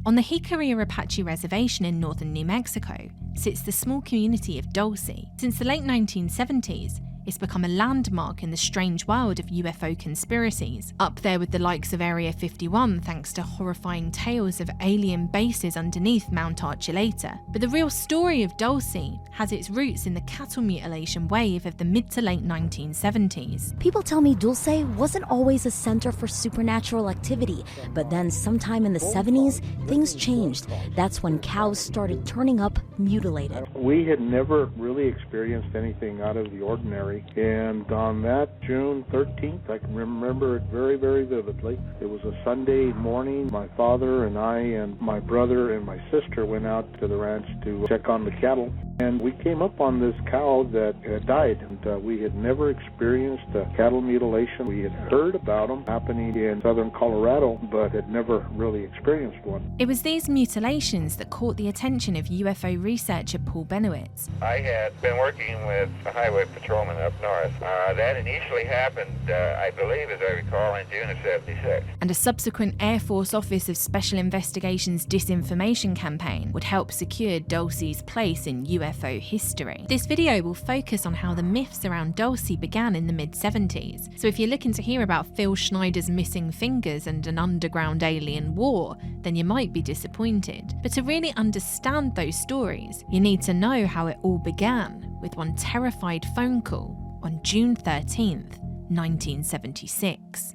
On the Jicarilla Apache Reservation in northern New Mexico sits the small community of Dulce. Since the late 1970s, it's become a landmark in the strange world of UFO conspiracies, up there with the likes of Area 51 thanks to horrifying tales of alien bases underneath Mount Archuleta. But the real story of Dulce has its roots in the cattle mutilation wave of the mid to late 1970s. People tell me Dulce wasn't always a center for supernatural activity, but then sometime in the 70s, things changed. That's when cows started turning up mutilated. We had never really experienced anything out of the ordinary. And on that June 13th, I can remember it very, very vividly. It was a Sunday morning. My father and I and my brother and my sister went out to the ranch to check on the cattle. And we came up on this cow that had died. And we had never experienced a cattle mutilation. We had heard about them happening in southern Colorado, but had never really experienced one. It was these mutilations that caught the attention of UFO researcher Paul Bennewitz. I had been working with a highway patrolman up north. That initially happened, I believe, as I recall, in June of '76. And a subsequent Air Force Office of Special Investigations disinformation campaign would help secure Dulce's place in UFO history. This video will focus on how the myths around Dulce began in the mid-70s. So if you're looking to hear about Phil Schneider's missing fingers and an underground alien war, then you might be disappointed. But to really understand those stories, you need to know how it all began with one terrified phone call on June 13th, 1976.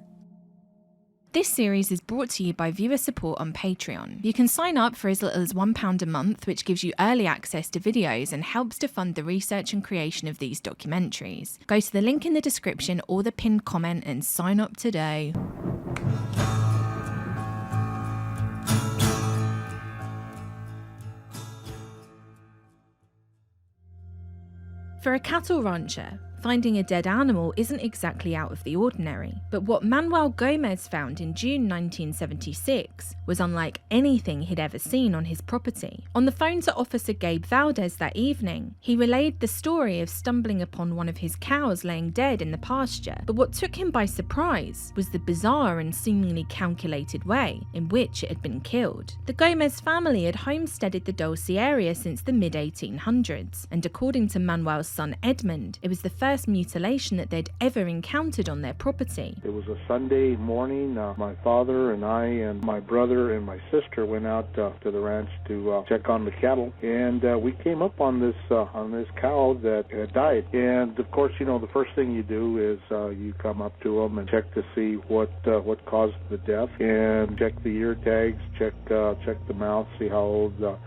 This series is brought to you by viewer support on Patreon. You can sign up for as little as £1 a month, which gives you early access to videos and helps to fund the research and creation of these documentaries. Go to the link in the description or the pinned comment and sign up today. For a cattle rancher, finding a dead animal isn't exactly out of the ordinary, but what Manuel Gomez found in June 1976 was unlike anything he'd ever seen on his property. On the phone to Officer Gabe VALDEZ that evening, he relayed the story of stumbling upon one of his cows laying dead in the pasture, but what took him by surprise was the bizarre and seemingly calculated way in which it had been killed. The Gomez family had homesteaded the Dulce area since the mid-1800s, and according to Manuel's son Edmund, it was the first mutilation that they'd ever encountered on their property. It was a Sunday morning. My father and I and my brother and my sister went out to the ranch to check on the cattle, and we came up on this cow that had died. And of course, you know, the first thing you do is you come up to them and check to see what caused the death, and check the ear tags, check the mouth, see how old the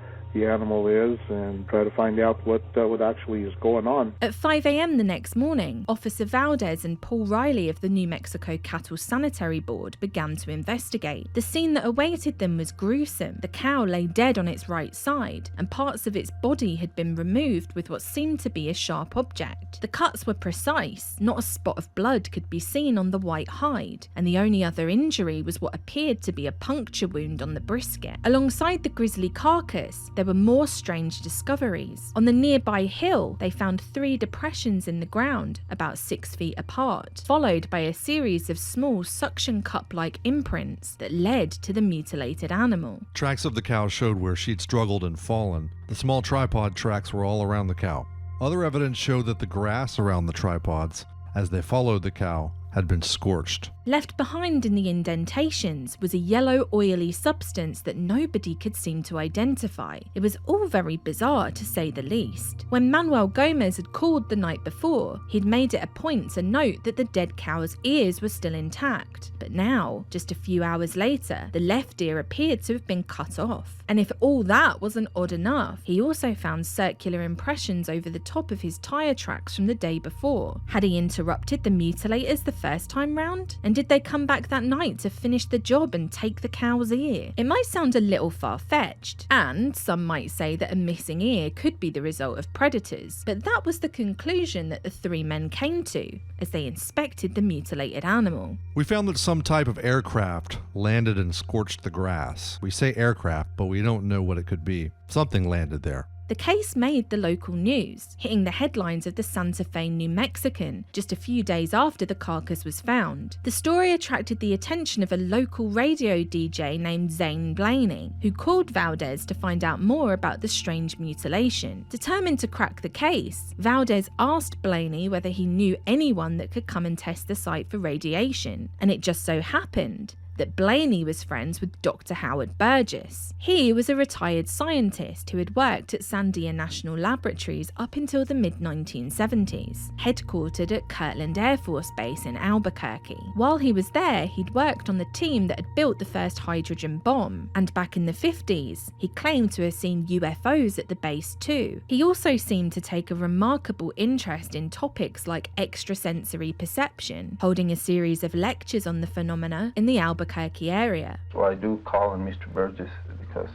animal is, and try to find out what actually is going on. At 5 a.m. the next morning, Officer VALDEZ and Paul Riley of the New Mexico Cattle Sanitary Board began to investigate. The scene that awaited them was gruesome. The cow lay dead on its right side, and parts of its body had been removed with what seemed to be a sharp object. The cuts were precise, not a spot of blood could be seen on the white hide, and the only other injury was what appeared to be a puncture wound on the brisket. Alongside the grisly carcass, there were more strange discoveries. On the nearby hill, they found 3 depressions in the ground, about 6 feet apart, followed by a series of small suction cup-like imprints that led to the mutilated animal. Tracks of the cow showed where she'd struggled and fallen. The small tripod tracks were all around the cow. Other evidence showed that the grass around the tripods, as they followed the cow, had been scorched. Left behind in the indentations was a yellow oily substance that nobody could seem to identify. It was all very bizarre, to say the least. When Manuel Gomez had called the night before, he'd made it a point to note that the dead cow's ears were still intact. But now, just a few hours later, the left ear appeared to have been cut off. And if all that wasn't odd enough, he also found circular impressions over the top of his tyre tracks from the day before. Had he interrupted the mutilators the first time round? And did they come back that night to finish the job and take the cow's ear? It might sound a little far-fetched, and some might say that a missing ear could be the result of predators, but that was the conclusion that the 3 men came to as they inspected the mutilated animal. We found that some type of aircraft landed and scorched the grass. We say aircraft, but we don't know what it could be. Something landed there. The case made the local news, hitting the headlines of the Santa Fe New Mexican just a few days after the carcass was found. The story attracted the attention of a local radio DJ named Zane Blaney, who called Valdez to find out more about the strange mutilation. Determined to crack the case, Valdez asked Blaney whether he knew anyone that could come and test the site for radiation, and it just so happened that Blaney was friends with Dr. Howard Burgess. He was a retired scientist who had worked at Sandia National Laboratories up until the mid-1970s, headquartered at Kirtland Air Force Base in Albuquerque. While he was there, he'd worked on the team that had built the first hydrogen bomb, and back in the 50s, he claimed to have seen UFOs at the base too. He also seemed to take a remarkable interest in topics like extrasensory perception, holding a series of lectures on the phenomena in the Albuquerque area. So I do call on Mr. Burgess because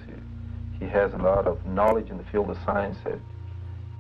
he has a lot of knowledge in the field of science that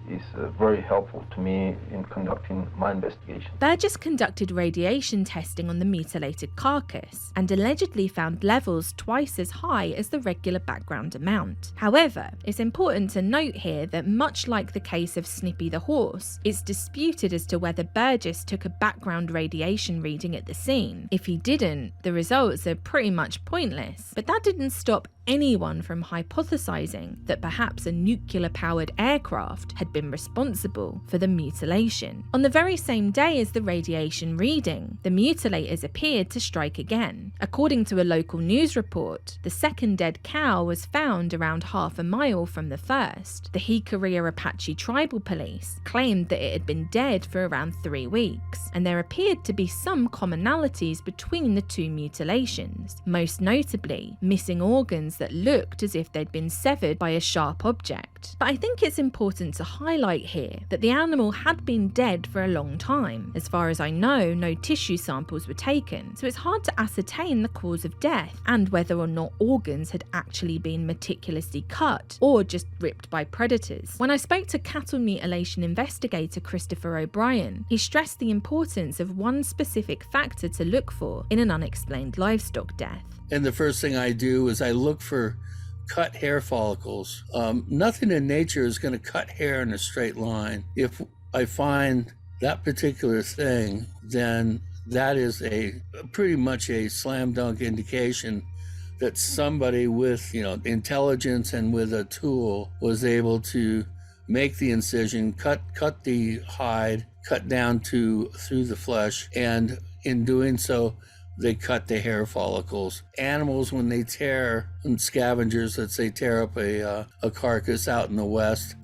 is very helpful to me in conducting my investigation. Burgess conducted radiation testing on the mutilated carcass and allegedly found levels twice as high as the regular background amount. However, it's important to note here that much like the case of Snippy the horse, it's disputed as to whether Burgess took a background radiation reading at the scene. If he didn't, the results are pretty much pointless, but that didn't stop anyone from hypothesizing that perhaps a nuclear-powered aircraft had been responsible for the mutilation. On the very same day as the radiation reading, the mutilators appeared to strike again. According to a local news report, the second dead cow was found around half a mile from the first. The Jicarilla Apache tribal police claimed that it had been dead for around 3 weeks, and there appeared to be some commonalities between the two mutilations, most notably missing organs that looked as if they'd been severed by a sharp object. But I think it's important to highlight here that the animal had been dead for a long time. As far as I know, no tissue samples were taken, so it's hard to ascertain the cause of death and whether or not organs had actually been meticulously cut or just ripped by predators. When I spoke to cattle mutilation investigator Christopher O'Brien, he stressed the importance of one specific factor to look for in an unexplained livestock death. And the first thing I do is I look for cut hair follicles. Nothing in nature is going to cut hair in a straight line. If I find that particular thing, then that is pretty much a slam dunk indication that somebody with, intelligence and with a tool was able to make the incision, cut the hide, cut down through the flesh, and in doing so, they cut the hair follicles. Animals, when they tear, and scavengers, let's say, tear up a carcass out in the West,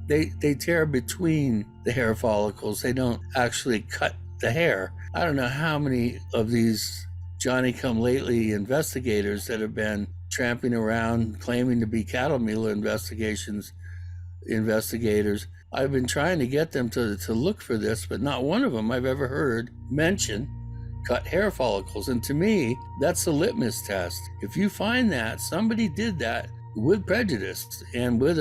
they tear between the hair follicles. They don't actually cut the hair. I don't know how many of these Johnny-come-lately investigators that have been tramping around claiming to be cattle mutilation investigators. I've been trying to get them to look for this, but not one of them I've ever heard mention cut hair follicles. And to me, that's a litmus test. If you find that somebody did that with prejudice and with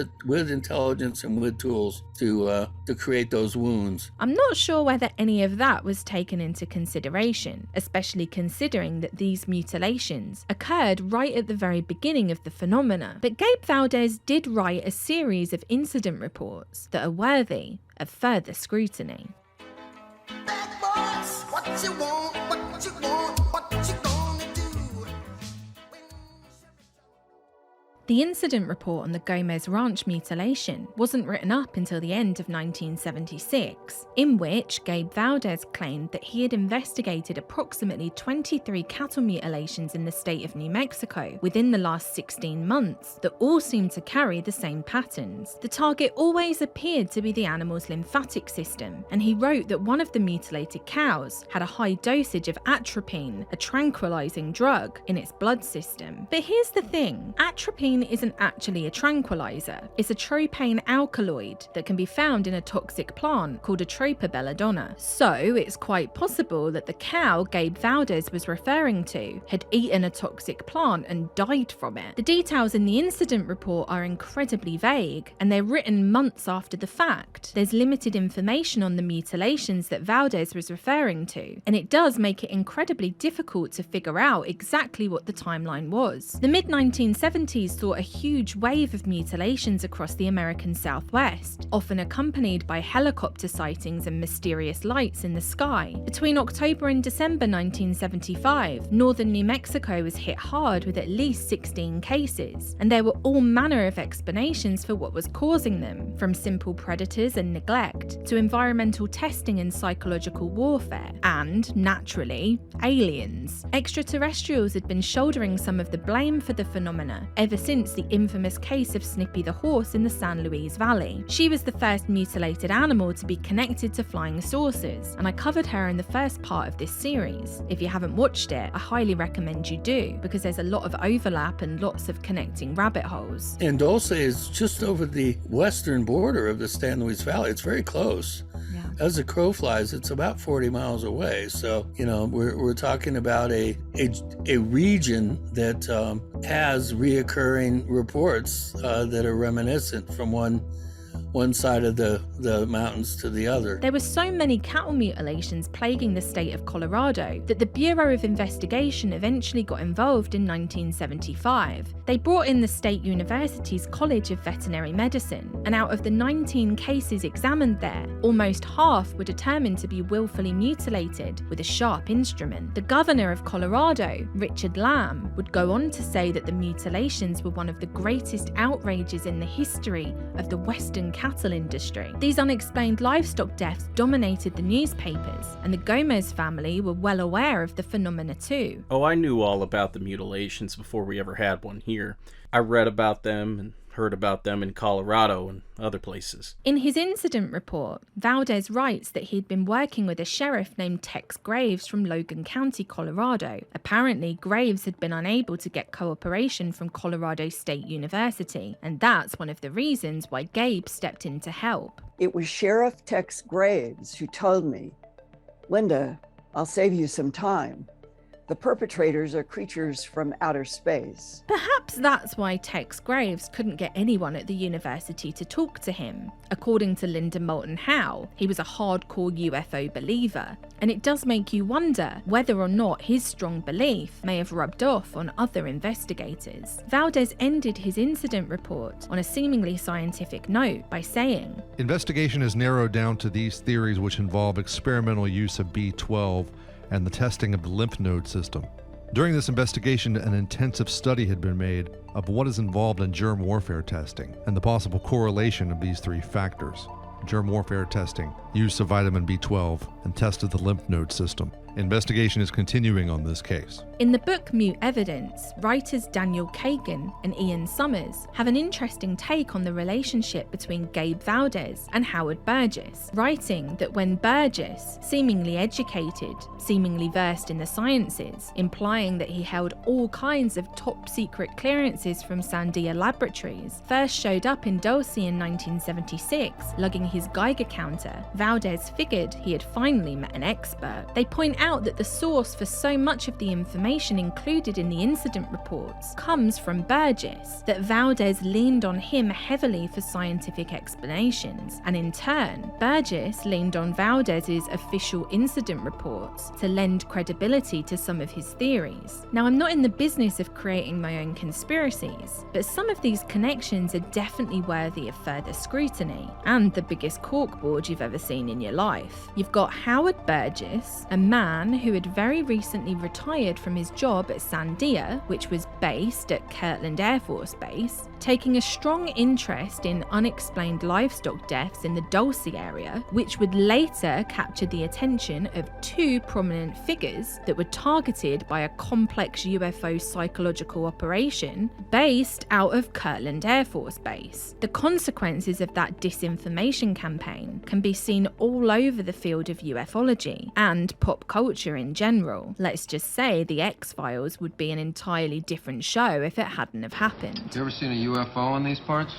intelligence and with tools to create those wounds. I'm not sure whether any of that was taken into consideration, especially considering that these mutilations occurred right at the very beginning of the phenomena. But Gabe Valdez did write a series of incident reports that are worthy of further scrutiny. What you want, what you want, what you gonna do? The incident report on the Gomez Ranch mutilation wasn't written up until the end of 1976, in which Gabe Valdez claimed that he had investigated approximately 23 cattle mutilations in the state of New Mexico within the last 16 months that all seemed to carry the same patterns. The target always appeared to be the animal's lymphatic system, and he wrote that one of the mutilated cows had a high dosage of atropine, a tranquilizing drug, in its blood system. But here's the thing, atropine isn't actually a tranquilizer. It's a tropane alkaloid that can be found in a toxic plant called Atropa belladonna. So it's quite possible that the cow Gabe Valdez was referring to had eaten a toxic plant and died from it. The details in the incident report are incredibly vague, and they're written months after the fact. There's limited information on the mutilations that Valdez was referring to, and it does make it incredibly difficult to figure out exactly what the timeline was. The mid-1970s saw a huge wave of mutilations across the American Southwest, often accompanied by helicopter sightings and mysterious lights in the sky. Between October and December 1975, northern New Mexico was hit hard with at least 16 cases, and there were all manner of explanations for what was causing them, from simple predators and neglect to environmental testing and psychological warfare, and, naturally, aliens. Extraterrestrials had been shouldering some of the blame for the phenomena ever since the infamous case of Snippy the horse in the San Luis Valley. She was the first mutilated animal to be connected to flying saucers, and I covered her in the first part of this series. If you haven't watched it, I highly recommend you do, because there's a lot of overlap and lots of connecting rabbit holes. And Dulce is just over the western border of the San Luis Valley. It's very close. Yeah. As the crow flies, it's about 40 miles away. So, you know, we're talking about a region that has reoccurring reports that are reminiscent from one side of the mountains to the other. There were so many cattle mutilations plaguing the state of Colorado that the Bureau of Investigation eventually got involved in 1975. They brought in the State University's College of Veterinary Medicine, and out of the 19 cases examined there, almost half were determined to be willfully mutilated with a sharp instrument. The governor of Colorado, Richard Lamb, would go on to say that the mutilations were one of the greatest outrages in the history of the Western cattle industry. These unexplained livestock deaths dominated the newspapers, and the Gomez family were well aware of the phenomena too. Oh, I knew all about the mutilations before we ever had one here. I read about them and heard about them in Colorado and other places. In his incident report, VALDEZ writes that he'd been working with a sheriff named Tex Graves from Logan County, Colorado. Apparently, Graves had been unable to get cooperation from Colorado State University, and that's one of the reasons why Gabe stepped in to help. It was Sheriff Tex Graves who told me, "Linda, I'll save you some time. The perpetrators are creatures from outer space." Perhaps that's why Tex Graves couldn't get anyone at the university to talk to him. According to Linda Moulton Howe, he was a hardcore UFO believer, and it does make you wonder whether or not his strong belief may have rubbed off on other investigators. VALDEZ ended his incident report on a seemingly scientific note by saying, Investigation is narrowed down to these theories, which involve experimental use of B12 and the testing of the lymph node system. During this investigation, an intensive study had been made of what is involved in germ warfare testing and the possible correlation of these three factors: germ warfare testing, use of vitamin B12, and test of the lymph node system. Investigation is continuing on this case. In the book Mute Evidence, writers Daniel Kagan and Ian Summers have an interesting take on the relationship between Gabe VALDEZ and Howard Burgess, writing that when Burgess, seemingly educated, seemingly versed in the sciences, implying that he held all kinds of top secret clearances from Sandia Laboratories, first showed up in Dulce in 1976, lugging his Geiger counter, VALDEZ figured he had finally met an expert. They point out that the source for so much of the information included in the incident reports comes from Burgess, that VALDEZ leaned on him heavily for scientific explanations, and in turn, Burgess leaned on VALDEZ's official incident reports to lend credibility to some of his theories. Now, I'm not in the business of creating my own conspiracies, but some of these connections are definitely worthy of further scrutiny, and the biggest corkboard you've ever seen in your life. You've got Howard Burgess, a man who had very recently retired from his job at Sandia, which was based at Kirtland Air Force Base, taking a strong interest in unexplained livestock deaths in the Dulce area, which would later capture the attention of two prominent figures that were targeted by a complex UFO psychological operation based out of Kirtland Air Force Base. The consequences of that disinformation campaign can be seen all over the field of ufology and pop culture in general. Let's just say the X-Files would be an entirely different show if it hadn't have happened. You ever seen a UFO in these parts?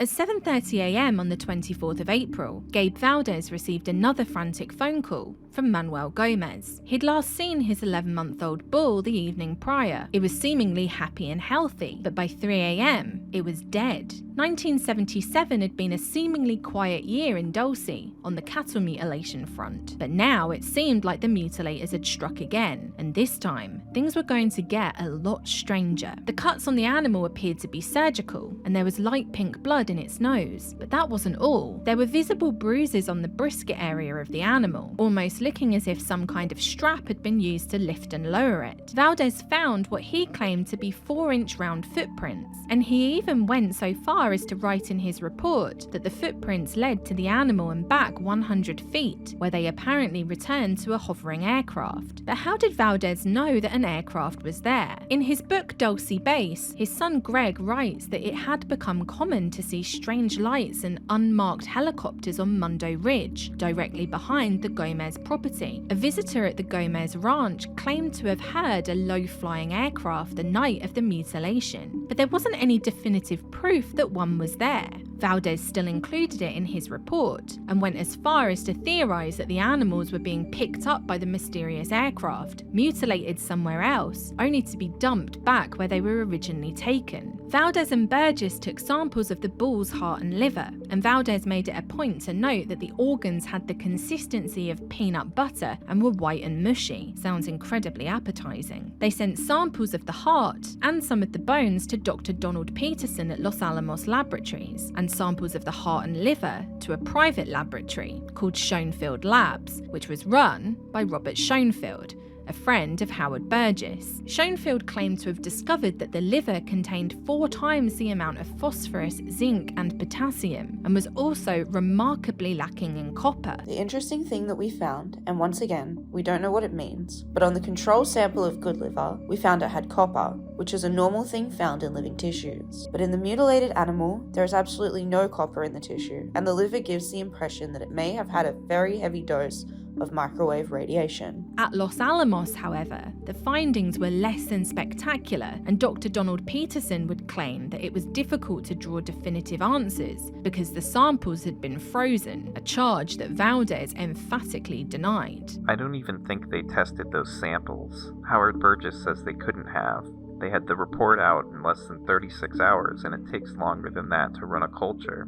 At 7:30 a.m. on the 24th of April, Gabe VALDEZ received another frantic phone call from Manuel Gomez. He'd last seen his 11-month-old bull the evening prior. It was seemingly happy and healthy, but by 3 a.m., it was dead. 1977 had been a seemingly quiet year in Dulce on the cattle mutilation front, but now it seemed like the mutilators had struck again, and this time, things were going to get a lot stranger. The cuts on the animal appeared to be surgical, and there was light pink blood in its nose, but that wasn't all. There were visible bruises on the brisket area of the animal, almost looking as if some kind of strap had been used to lift and lower it. VALDEZ found what he claimed to be 4-inch round footprints, and he even went so far as to write in his report that the footprints led to the animal and back 100 feet, where they apparently returned to a hovering aircraft. But how did VALDEZ know that an aircraft was there? In his book Dulce Base, his son Greg writes that it had become common to see strange lights and unmarked helicopters on Mundo Ridge, directly behind the Gomez property. A visitor at the Gomez ranch claimed to have heard a low-flying aircraft the night of the mutilation, but there wasn't any definitive proof that one was there. VALDEZ still included it in his report, and went as far as to theorize that the animals were being picked up by the mysterious aircraft, mutilated somewhere else, only to be dumped back where they were originally taken. VALDEZ and Burgess took samples of the bull's heart and liver, and VALDEZ made it a point to note that the organs had the consistency of peanut butter and were white and mushy. Sounds incredibly appetizing. They sent samples of the heart and some of the bones to Dr. Donald Peterson at Los Alamos Laboratories, and samples of the heart and liver to a private laboratory called Schoenfield Labs, which was run by Robert Schoenfield, a friend of Howard Burgess. Schoenfield claimed to have discovered that the liver contained 4 times the amount of phosphorus, zinc, and potassium, and was also remarkably lacking in copper. The interesting thing that we found, and once again, we don't know what it means, but on the control sample of good liver, we found it had copper, which is a normal thing found in living tissues. But in the mutilated animal, there is absolutely no copper in the tissue, and the liver gives the impression that it may have had a very heavy dose of microwave radiation. At Los Alamos, however, the findings were less than spectacular, and Dr. Donald Peterson would claim that it was difficult to draw definitive answers because the samples had been frozen, a charge that VALDEZ emphatically denied. I don't even think they tested those samples. Howard Burgess says they couldn't have. They had the report out in less than 36 hours, and it takes longer than that to run a culture.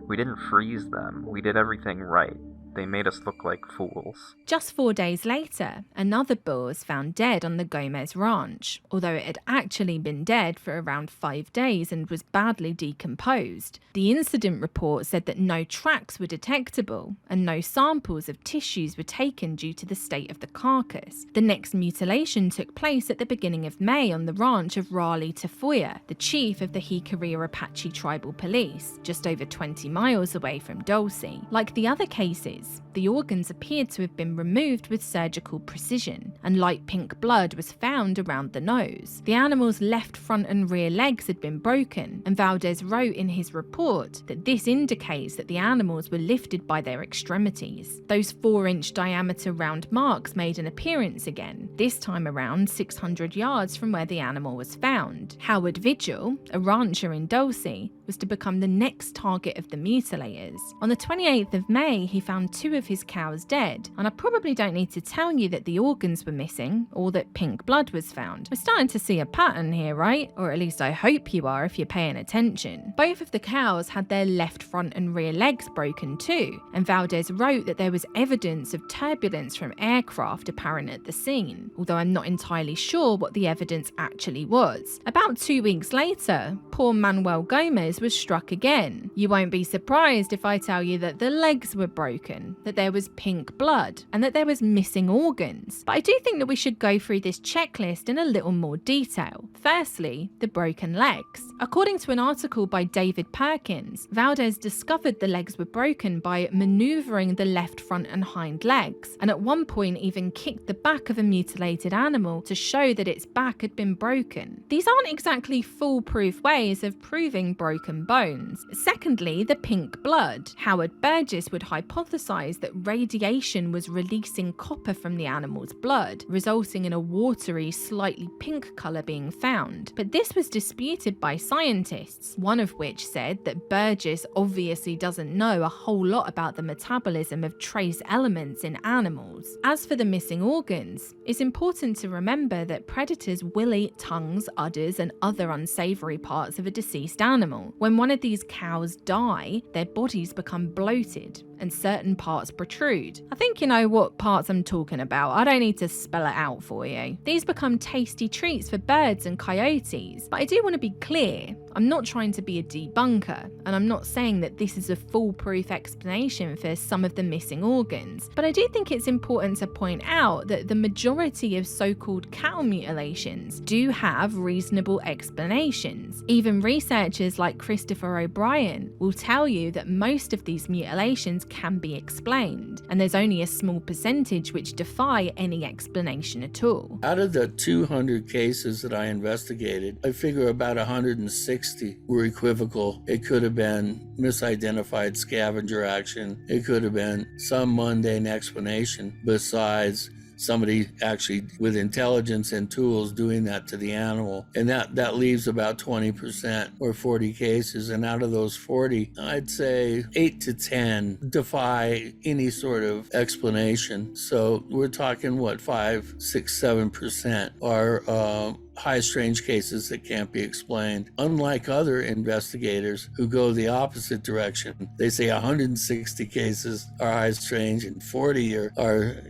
We didn't freeze them. We did everything right. They made us look like fools. Just 4 days later, another bull was found dead on the Gomez ranch, although it had actually been dead for around 5 days and was badly decomposed. The incident report said that no tracks were detectable and no samples of tissues were taken due to the state of the carcass. The next mutilation took place at the beginning of May on the ranch of Raleigh Tafoya, the chief of the Jicarilla Apache Tribal Police, just over 20 miles away from Dulce. Like the other cases, the organs appeared to have been removed with surgical precision, and light pink blood was found around the nose. The animal's left front and rear legs had been broken, and VALDEZ wrote in his report that this indicates that the animals were lifted by their extremities. Those 4-inch diameter round marks made an appearance again, this time around 600 yards from where the animal was found. Howard Vigil, a rancher in Dulce, was to become the next target of the mutilators. On the 28th of May, he found 2 of his cows dead, and I probably don't need to tell you that the organs were missing, or that pink blood was found. We're starting to see a pattern here, right? Or at least I hope you are if you're paying attention. Both of the cows had their left front and rear legs broken too, and VALDEZ wrote that there was evidence of turbulence from aircraft apparent at the scene, although I'm not entirely sure what the evidence actually was. About 2 weeks later, poor Manuel Gomez was struck again. You won't be surprised if I tell you that the legs were broken, that there was pink blood, and that there was missing organs. But I do think that we should go through this checklist in a little more detail. Firstly, the broken legs. According to an article by David Perkins, VALDEZ discovered the legs were broken by maneuvering the left front and hind legs, and at one point even kicked the back of a mutilated animal to show that its back had been broken. These aren't exactly foolproof ways of proving broken bones. Secondly, the pink blood. Howard Burgess would hypothesize hypothesized that radiation was releasing copper from the animal's blood, resulting in a watery, slightly pink color being found. But this was disputed by scientists, one of which said that Burgess obviously doesn't know a whole lot about the metabolism of trace elements in animals. As for the missing organs, it's important to remember that predators will eat tongues, udders, and other unsavory parts of a deceased animal. When one of these cows die, their bodies become bloated and certain parts protrude. I think you know what parts I'm talking about. I don't need to spell it out for you. These become tasty treats for birds and coyotes. But I do want to be clear, I'm not trying to be a debunker, and I'm not saying that this is a foolproof explanation for some of the missing organs. But I do think it's important to point out that the majority of so-called cattle mutilations do have reasonable explanations. Even researchers like Christopher O'Brien will tell you that most of these mutilations can be explained, and there's only a small percentage which defy any explanation at all. Out of the 200 cases that I investigated, I figure about 160 were equivocal. It could have been misidentified scavenger action. It could have been some mundane explanation besides somebody actually with intelligence and tools doing that to the animal. And that leaves about 20% or 40 cases. And out of those 40, I'd say 8 to 10 defy any sort of explanation. So we're talking, what, 5, 6, 7% are high strange cases that can't be explained. Unlike other investigators who go the opposite direction, they say 160 cases are high strange and 40 are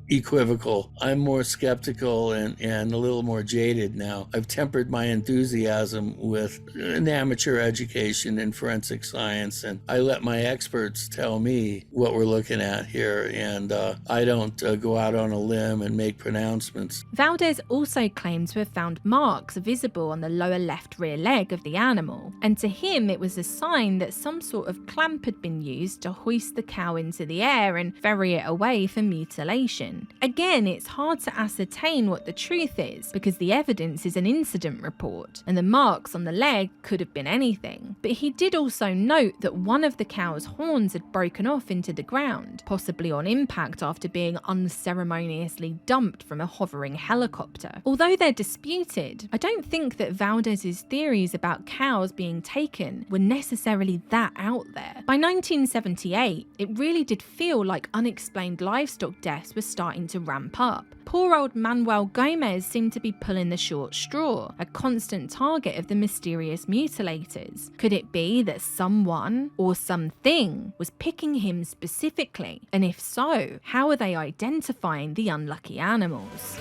equivocal. I'm more skeptical and a little more jaded now. I've tempered my enthusiasm with an amateur education in forensic science, and I let my experts tell me what we're looking at here, and I don't go out on a limb and make pronouncements. VALDEZ also claimed to have found marks visible on the lower left rear leg of the animal, and to him it was a sign that some sort of clamp had been used to hoist the cow into the air and ferry it away for mutilation. Again, it's hard to ascertain what the truth is because the evidence is an incident report, and the marks on the leg could have been anything. But he did also note that one of the cow's horns had broken off into the ground, possibly on impact after being unceremoniously dumped from a hovering helicopter. Although they're disputed, I don't think that VALDEZ's theories about cows being taken were necessarily that out there. By 1978, it really did feel like unexplained livestock deaths were starting to ramp up. Poor old Manuel Gomez seemed to be pulling the short straw, a constant target of the mysterious mutilators. Could it be that someone or something was picking him specifically? And if so, how are they identifying the unlucky animals?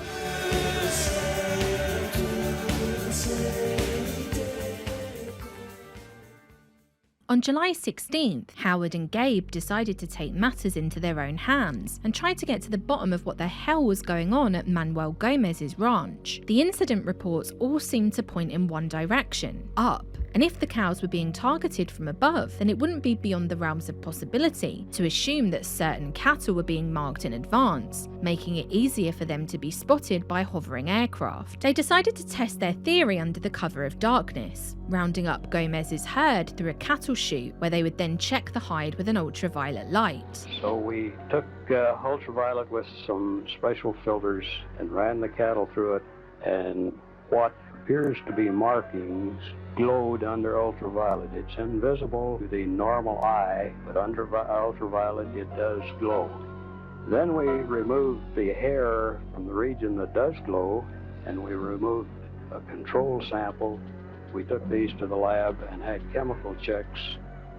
On July 16th, Howard and Gabe decided to take matters into their own hands and try to get to the bottom of what the hell was going on at Manuel Gomez's ranch. The incident reports all seemed to point in one direction, up. And if the cows were being targeted from above, then it wouldn't be beyond the realms of possibility to assume that certain cattle were being marked in advance, making it easier for them to be spotted by hovering aircraft. They decided to test their theory under the cover of darkness, rounding up Gomez's herd through a cattle chute where they would then check the hide with an ultraviolet light. So we took ultraviolet with some special filters and ran the cattle through it, and what appears to be markings glowed under ultraviolet. It's invisible to the normal eye, but under ultraviolet it does glow. Then we removed the hair from the region that does glow, and we removed a control sample. We took these to the lab and had chemical checks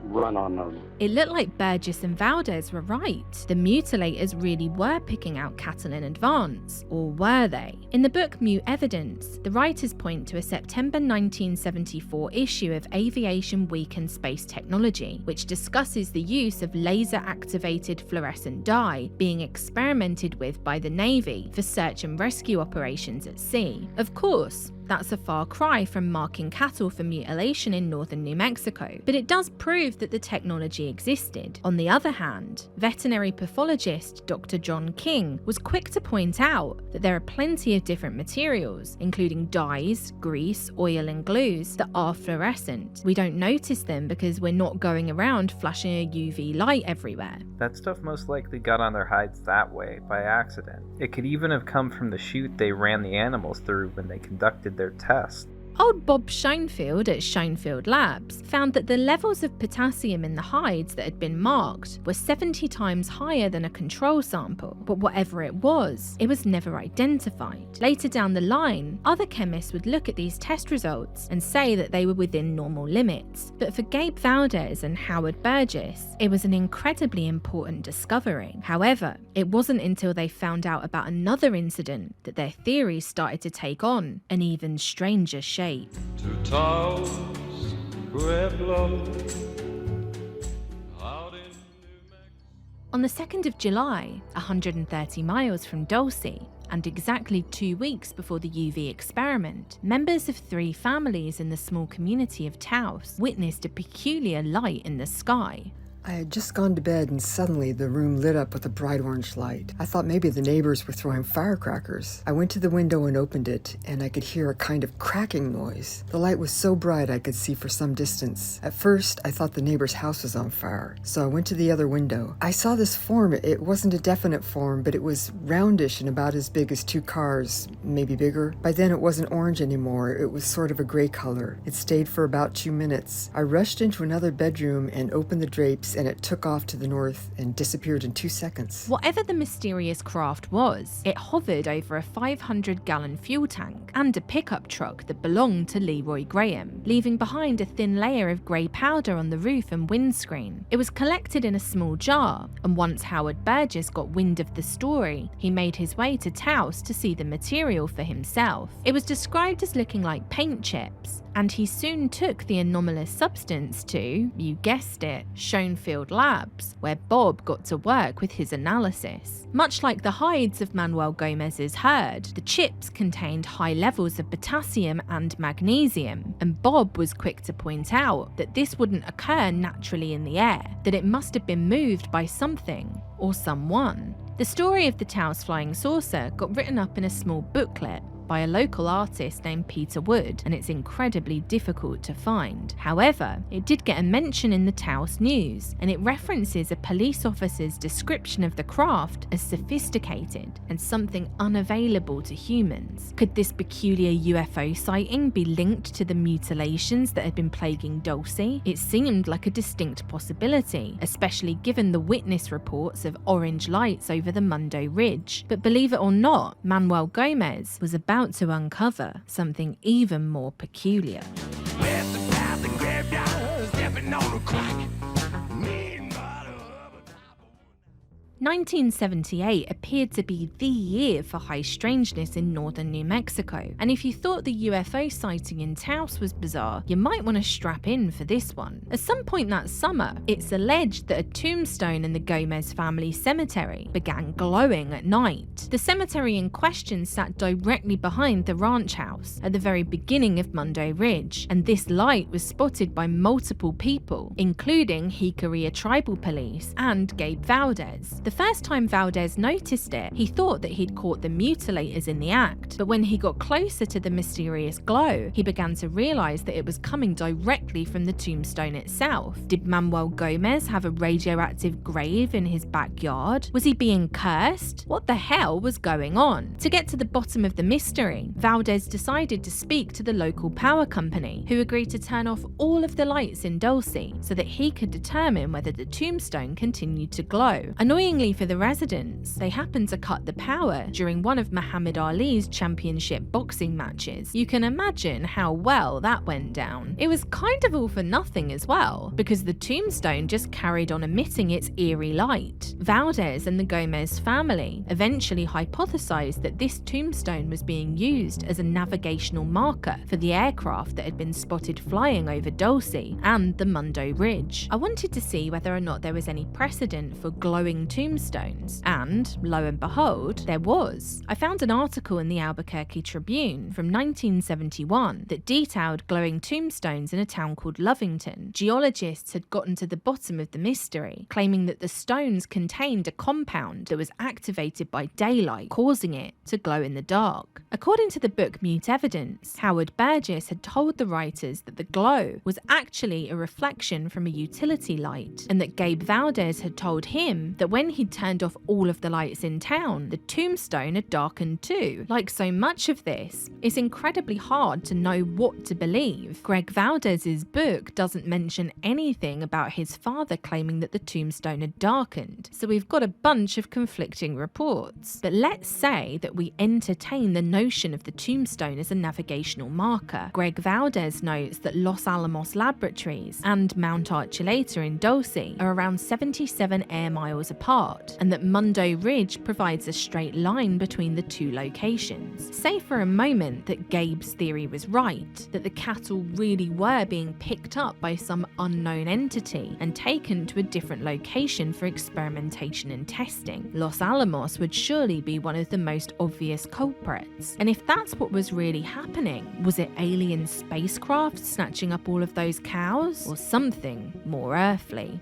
run on them. It looked like Burgess and VALDEZ were right. The mutilators really were picking out cattle in advance, or were they? In the book Mute Evidence, the writers point to a September 1974 issue of Aviation Week and Space Technology, which discusses the use of laser-activated fluorescent dye being experimented with by the Navy for search and rescue operations at sea. Of course, That's a far cry from marking cattle for mutilation in northern New Mexico, but it does prove that the technology existed. On the other hand, veterinary pathologist Dr. John King was quick to point out that there are plenty of different materials, including dyes, grease, oil and glues, that are fluorescent. We don't notice them because we're not going around flashing a UV light everywhere. That stuff most likely got on their hides that way, by accident. It could even have come from the chute they ran the animals through when they conducted their tests. Old Bob Schoenfield at Schoenfield Labs found that the levels of potassium in the hides that had been marked were 70 times higher than a control sample, but whatever it was never identified. Later down the line, other chemists would look at these test results and say that they were within normal limits, but for Gabe Valdez and Howard Burgess, it was an incredibly important discovery. However, it wasn't until they found out about another incident that their theories started to take on an even stranger shape. To TAOS, Pueblo. On the 2nd of July, 130 miles from Dulce, and exactly 2 weeks before the UV experiment, members of 3 families in the small community of TAOS witnessed a peculiar light in the sky. I had just gone to bed and suddenly the room lit up with a bright orange light. I thought maybe the neighbors were throwing firecrackers. I went to the window and opened it, and I could hear a kind of cracking noise. The light was so bright I could see for some distance. At first, I thought the neighbor's house was on fire, so I went to the other window. I saw this form. It wasn't a definite form, but it was roundish and about as big as 2 cars, maybe bigger. By then it wasn't orange anymore. It was sort of a gray color. It stayed for about 2 minutes. I rushed into another bedroom and opened the drapes, and it took off to the north and disappeared in 2 seconds. Whatever the mysterious craft was, it hovered over a 500-gallon fuel tank and a pickup truck that belonged to Leroy Graham, leaving behind a thin layer of grey powder on the roof and windscreen. It was collected in a small jar, and once Howard Burgess got wind of the story, he made his way to TAOS to see the material for himself. It was described as looking like paint chips, and he soon took the anomalous substance to, you guessed it, Schoenfield Labs, where Bob got to work with his analysis. Much like the hides of Manuel Gomez's herd, the chips contained high levels of potassium and magnesium, and Bob was quick to point out that this wouldn't occur naturally in the air, that it must have been moved by something or someone. The story of the TAOS flying saucer got written up in a small booklet by a local artist named Peter Wood, and it's incredibly difficult to find. However, it did get a mention in the TAOS news, and it references a police officer's description of the craft as sophisticated and something unavailable to humans. Could this peculiar UFO sighting be linked to the mutilations that had been plaguing Dulce? It seemed like a distinct possibility, especially given the witness reports of orange lights over the Mundo Ridge. But believe it or not, Manuel Gomez was about to uncover something even more peculiar. 1978 appeared to be the year for high strangeness in northern New Mexico, and if you thought the UFO sighting in TAOS was bizarre, you might want to strap in for this one. At some point that summer, it's alleged that a tombstone in the Gomez family cemetery began glowing at night. The cemetery in question sat directly behind the ranch house at the very beginning of Mundo Ridge, and this light was spotted by multiple people, including Jicarilla tribal police and Gabe Valdez. The first time Valdez noticed it, he thought that he'd caught the mutilators in the act, but when he got closer to the mysterious glow, he began to realize that it was coming directly from the tombstone itself. Did Manuel Gomez have a radioactive grave in his backyard? Was he being cursed? What the hell was going on? To get to the bottom of the mystery, Valdez decided to speak to the local power company, who agreed to turn off all of the lights in Dulce so that he could determine whether the tombstone continued to glow. Annoyingly for the residents, they happened to cut the power during one of Muhammad Ali's championship boxing matches. You can imagine how well that went down. It was kind of all for nothing as well, because the tombstone just carried on emitting its eerie light. Valdez and the Gomez family eventually hypothesized that this tombstone was being used as a navigational marker for the aircraft that had been spotted flying over Dulce and the Mundo Ridge. I wanted to see whether or not there was any precedent for glowing tombstones tombstones. And, lo and behold, there was. I found an article in the Albuquerque Tribune from 1971 that detailed glowing tombstones in a town called Lovington. Geologists had gotten to the bottom of the mystery, claiming that the stones contained a compound that was activated by daylight, causing it to glow in the dark. According to the book Mute Evidence, Howard Burgess had told the writers that the glow was actually a reflection from a utility light, and that Gabe VALDEZ had told him that when he'd turned off all of the lights in town, the tombstone had darkened too. Like so much of this, it's incredibly hard to know what to believe. Greg VALDEZ's book doesn't mention anything about his father claiming that the tombstone had darkened, so we've got a bunch of conflicting reports. But let's say that we entertain the notion of the tombstone as a navigational marker. Greg VALDEZ notes that Los Alamos Laboratories and Mount Archuleta in Dulce are around 77 air miles apart, and that Mundo Ridge provides a straight line between the two locations. Say for a moment that Gabe's theory was right, that the cattle really were being picked up by some unknown entity and taken to a different location for experimentation and testing. Los Alamos would surely be one of the most obvious culprits. And if that's what was really happening, was it alien spacecraft snatching up all of those cows, or something more earthly?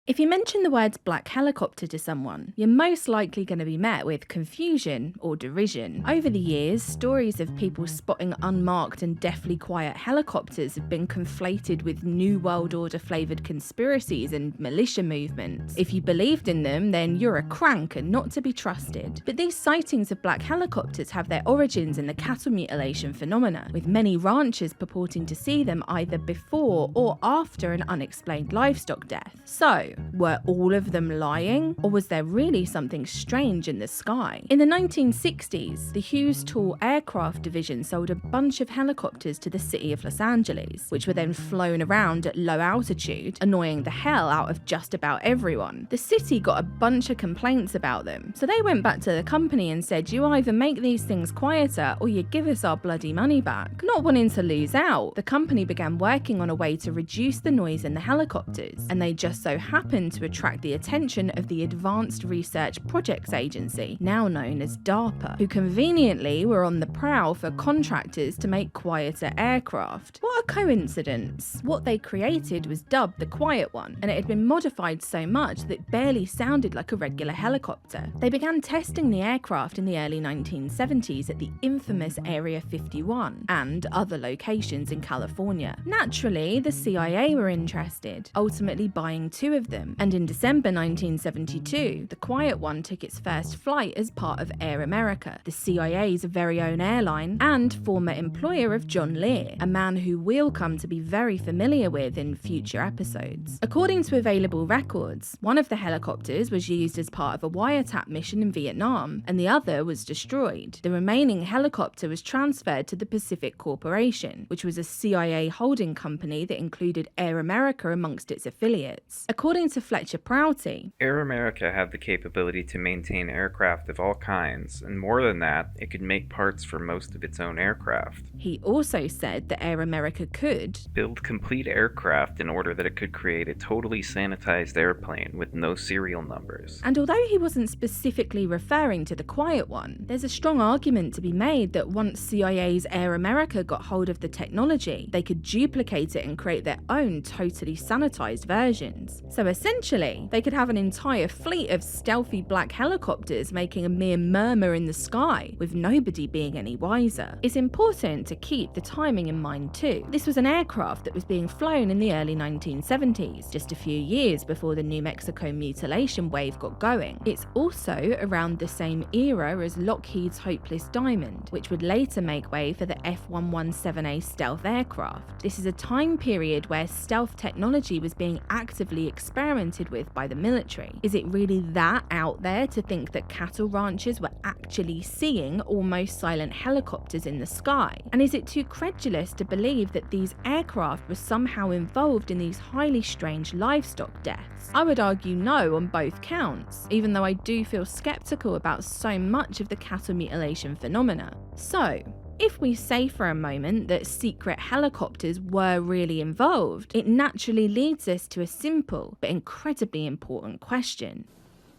If you mention the words black helicopter to someone, you're most likely going to be met with confusion or derision. Over the years, stories of people spotting unmarked and deathly quiet helicopters have been conflated with New World Order flavoured conspiracies and militia movements. If you believed in them, then you're a crank and not to be trusted. But these sightings of black helicopters have their origins in the cattle mutilation phenomena, with many ranchers purporting to see them either before or after an unexplained livestock death. So, were all of them lying, or was there really something strange in the sky? In the 1960s, the Hughes Tool Aircraft Division sold a bunch of helicopters to the city of Los Angeles, which were then flown around at low altitude, annoying the hell out of just about everyone. The city got a bunch of complaints about them, so they went back to the company and said, you either make these things quieter or you give us our bloody money back. Not wanting to lose out, the company began working on a way to reduce the noise in the helicopters, and they just so happened to attract the attention of the Advanced Research Projects Agency, now known as DARPA, who conveniently were on the prowl for contractors to make quieter aircraft. What a coincidence! What they created was dubbed the Quiet One, and it had been modified so much that it barely sounded like a regular helicopter. They began testing the aircraft in the early 1970s at the infamous Area 51 and other locations in California. Naturally, the CIA were interested, ultimately buying 2 of them, and in December 1972, the Quiet One took its first flight as part of Air America, the CIA's very own airline and former employer of John Lear, a man who we'll come to be very familiar with in future episodes. According to available records, one of the helicopters was used as part of a wiretap mission in Vietnam, and the other was destroyed. The remaining helicopter was transferred to the Pacific Corporation, which was a CIA holding company that included Air America amongst its affiliates. According to Fletcher Prouty, Air America had the capability to maintain aircraft of all kinds, and more than that, it could make parts for most of its own aircraft. He also said that Air America could build complete aircraft in order that it could create a totally sanitized airplane with no serial numbers. And although he wasn't specifically referring to the Quiet One, there's a strong argument to be made that once CIA's Air America got hold of the technology, they could duplicate it and create their own totally sanitized versions. So essentially, they could have an entire fleet of stealthy black helicopters making a mere murmur in the sky, with nobody being any wiser. It's important to keep the timing in mind too. This was an aircraft that was being flown in the early 1970s, just a few years before the New Mexico mutilation wave got going. It's also around the same era as Lockheed's Hopeless Diamond, which would later make way for the F-117A stealth aircraft. This is a time period where stealth technology was being actively experimented with by the military. Is it really that out there to think that cattle ranchers were actually seeing almost silent helicopters in the sky? And is it too credulous to believe that these aircraft were somehow involved in these highly strange livestock deaths? I would argue no on both counts, even though I do feel skeptical about so much of the cattle mutilation phenomena. So, if we say for a moment that secret helicopters were really involved, it naturally leads us to a simple but incredibly important question.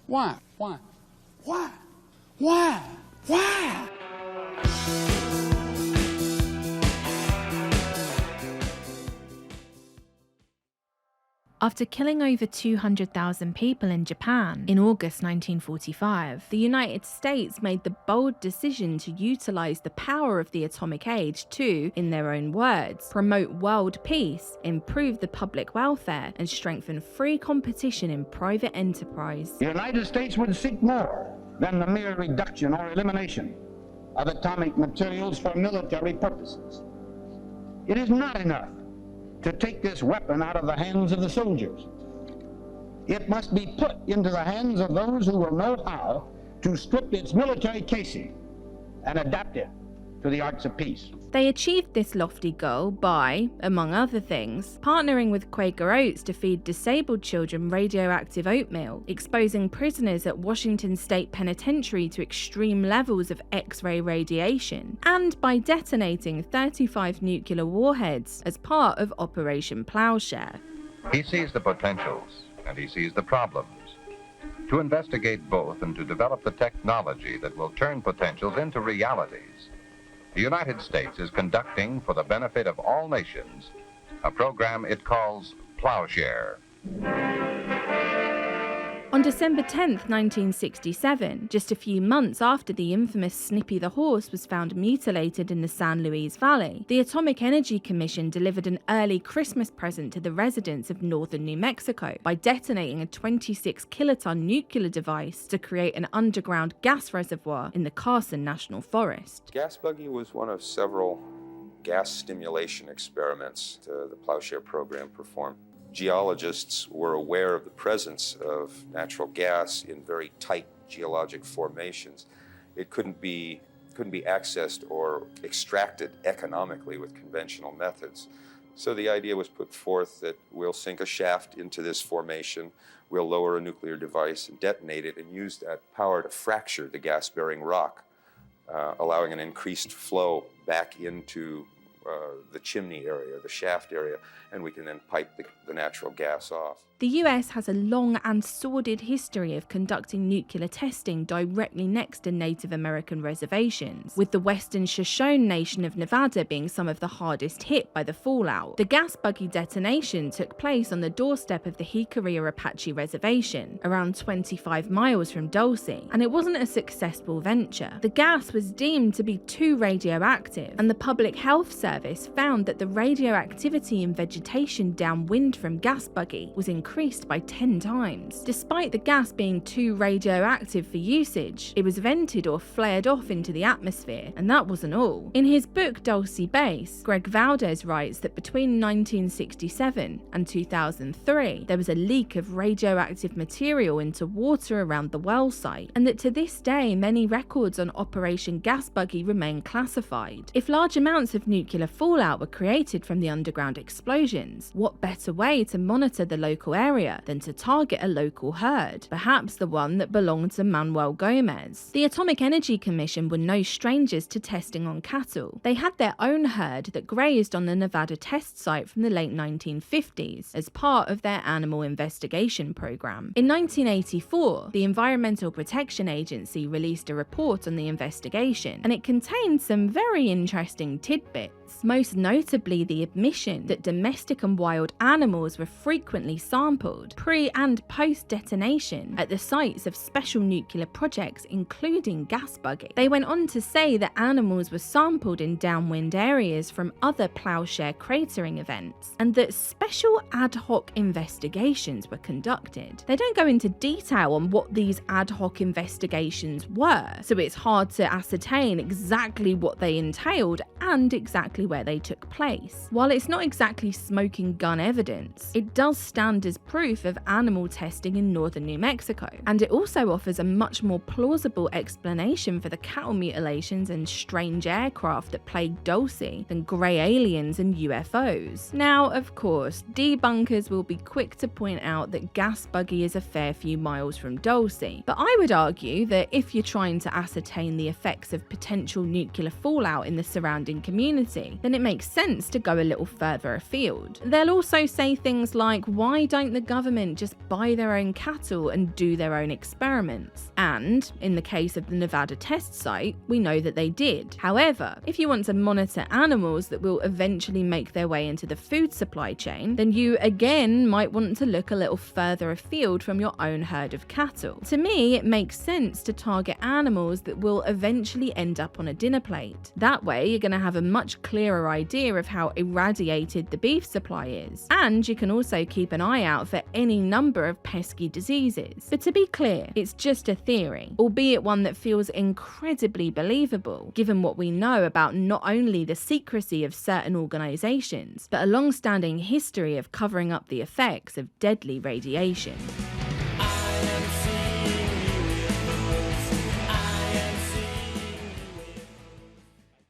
Why? Why? Why? Why? Why? After killing over 200,000 people in Japan in August 1945, the United States made the bold decision to utilize the power of the atomic age to, in their own words, promote world peace, improve the public welfare, and strengthen free competition in private enterprise. The United States would seek more than the mere reduction or elimination of atomic materials for military purposes. It is not enough to take this weapon out of the hands of the soldiers. It must be put into the hands of those who will know how to strip its military casing and adapt it to the arts of peace. They achieved this lofty goal by, among other things, partnering with Quaker Oats to feed disabled children radioactive oatmeal, exposing prisoners at Washington State Penitentiary to extreme levels of X-ray radiation, and by detonating 35 nuclear warheads as part of Operation Plowshare. He sees the potentials and he sees the problems. To investigate both and to develop the technology that will turn potentials into realities, the United States is conducting, for the benefit of all nations, a program it calls Plowshare. On December 10th, 1967, just a few months after the infamous Snippy the horse was found mutilated in the San Luis Valley, the Atomic Energy Commission delivered an early Christmas present to the residents of northern New Mexico by detonating a 26-kiloton nuclear device to create an underground gas reservoir in the Carson National Forest. GASBUGGY was one of several gas stimulation experiments the Plowshare program performed. Geologists were aware of the presence of natural gas in very tight geologic formations. It couldn't be accessed or extracted economically with conventional methods. So the idea was put forth that we'll sink a shaft into this formation, we'll lower a nuclear device and detonate it and use that power to fracture the gas-bearing rock, allowing an increased flow back into the chimney area, the shaft area, and we can then pipe the natural gas off. The US has a long and sordid history of conducting nuclear testing directly next to Native American reservations, with the western Shoshone Nation of Nevada being some of the hardest hit by the fallout. The GASBUGGY detonation took place on the doorstep of the Jicarilla Apache Reservation, around 25 miles from Dulce, and it wasn't a successful venture. The gas was deemed to be too radioactive, and the Public Health Service found that the radioactivity in vegetation downwind from GASBUGGY was increased by 10 times. Despite the gas being too radioactive for usage, it was vented or flared off into the atmosphere, and that wasn't all. In his book Dulce Base, Greg VALDEZ writes that between 1967 and 2003, there was a leak of radioactive material into water around the well site, and that to this day, many records on Operation GASBUGGY remain classified. If large amounts of nuclear fallout were created from the underground explosions, what better way to monitor the local area than to target a local herd, perhaps the one that belonged to Manuel Gomez. The Atomic Energy Commission were no strangers to testing on cattle. They had their own herd that grazed on the Nevada test site from the late 1950s as part of their animal investigation program. In 1984, the Environmental Protection Agency released a report on the investigation, and it contained some very interesting tidbits, most notably the admission that domestic and wild animals were frequently sampled pre- and post-detonation at the sites of special nuclear projects, including GASBUGGY. They went on to say that animals were sampled in downwind areas from other Plowshare cratering events, and that special ad hoc investigations were conducted. They don't go into detail on what these ad hoc investigations were, so it's hard to ascertain exactly what they entailed and exactly exactly where they took place. While it's not exactly smoking gun evidence, it does stand as proof of animal testing in northern New Mexico, and it also offers a much more plausible explanation for the cattle mutilations and strange aircraft that plagued Dulce than grey aliens and UFOs. Now, of course, debunkers will be quick to point out that GASBUGGY is a fair few miles from Dulce, but I would argue that if you're trying to ascertain the effects of potential nuclear fallout in the surrounding community, then it makes sense to go a little further afield. They'll also say things like, why don't the government just buy their own cattle and do their own experiments? And, in the case of the Nevada test site, we know that they did. However, if you want to monitor animals that will eventually make their way into the food supply chain, then you again might want to look a little further afield from your own herd of cattle. To me, it makes sense to target animals that will eventually end up on a dinner plate. That way, you're going to have a much clearer idea of how irradiated the beef supply is. And you can also keep an eye out for any number of pesky diseases. But to be clear, it's just a theory, albeit one that feels incredibly believable, given what we know about not only the secrecy of certain organizations, but a long-standing history of covering up the effects of deadly radiation.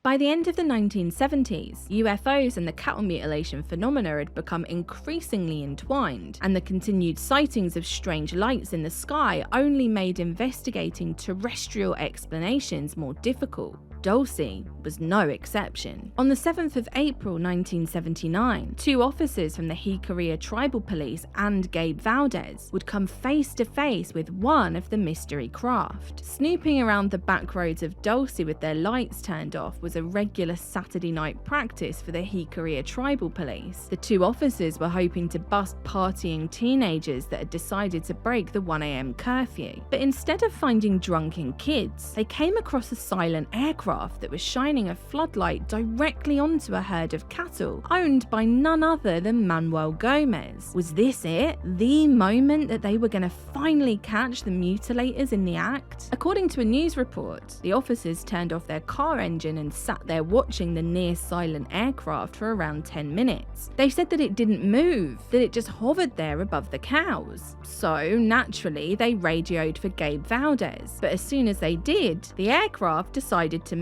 By the end of the 1970s, UFOs and the cattle mutilation phenomena had become increasingly entwined, and the continued sightings of strange lights in the sky only made investigating terrestrial explanations more difficult. Dulce was no exception. On the 7th of April 1979, two officers from the Jicarilla Tribal Police and Gabe VALDEZ would come face to face with one of the mystery craft. Snooping around the back roads of Dulce with their lights turned off was a regular Saturday night practice for the Jicarilla Tribal Police. The two officers were hoping to bust partying teenagers that had decided to break the 1 AM curfew. But instead of finding drunken kids, they came across a silent aircraft that was shining a floodlight directly onto a herd of cattle owned by none other than Manuel Gomez. Was this it? The moment that they were going to finally catch the mutilators in the act? According to a news report, the officers turned off their car engine and sat there watching the near silent aircraft for around 10 minutes. They said that it didn't move, that it just hovered there above the cows. So naturally, they radioed for Gabe VALDEZ, but as soon as they did, the aircraft decided to move.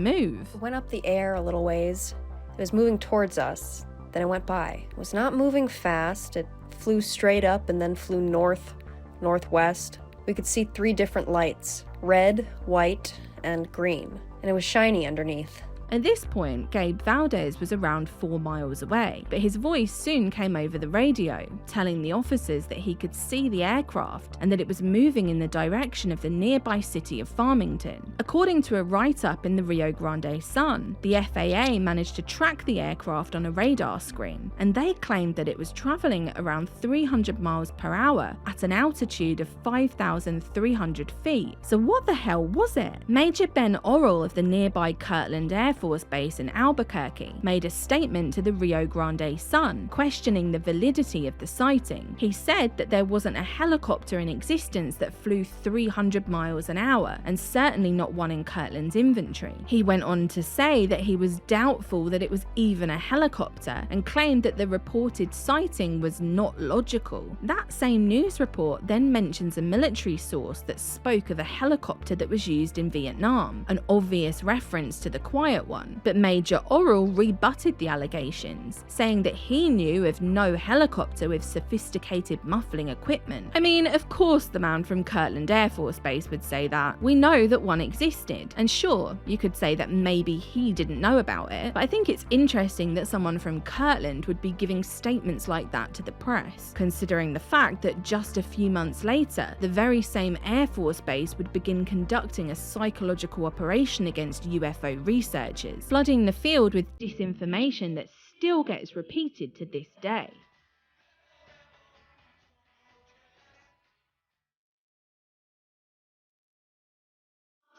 It went up the air a little ways. It was moving towards us. Then it went by. It was not moving fast. It flew straight up and then flew north, northwest. We could see 3 different lights: red, white, and green. And it was shiny underneath. At this point, Gabe VALDEZ was around 4 miles away, but his voice soon came over the radio, telling the officers that he could see the aircraft and that it was moving in the direction of the nearby city of Farmington. According to a write-up in the Rio Grande Sun, the FAA managed to track the aircraft on a radar screen, and they claimed that it was traveling around 300 miles per hour at an altitude of 5,300 feet. So what the hell was it? Major Ben Orrell of the nearby Kirtland Air Force Base in Albuquerque made a statement to the Rio Grande Sun questioning the validity of the sighting. He said that there wasn't a helicopter in existence that flew 300 miles an hour, and certainly not one in Kirtland's inventory. He went on to say that he was doubtful that it was even a helicopter and claimed that the reported sighting was not logical. That same news report then mentions a military source that spoke of a helicopter that was used in Vietnam, an obvious reference to the Quiet One, but Major Orrell rebutted the allegations, saying that he knew of no helicopter with sophisticated muffling equipment. I mean, of course the man from Kirtland Air Force Base would say that. We know that one existed, and sure, you could say that maybe he didn't know about it, but I think it's interesting that someone from Kirtland would be giving statements like that to the press, considering the fact that just a few months later, the very same Air Force Base would begin conducting a psychological operation against UFO researchers, flooding the field with disinformation that still gets repeated to this day.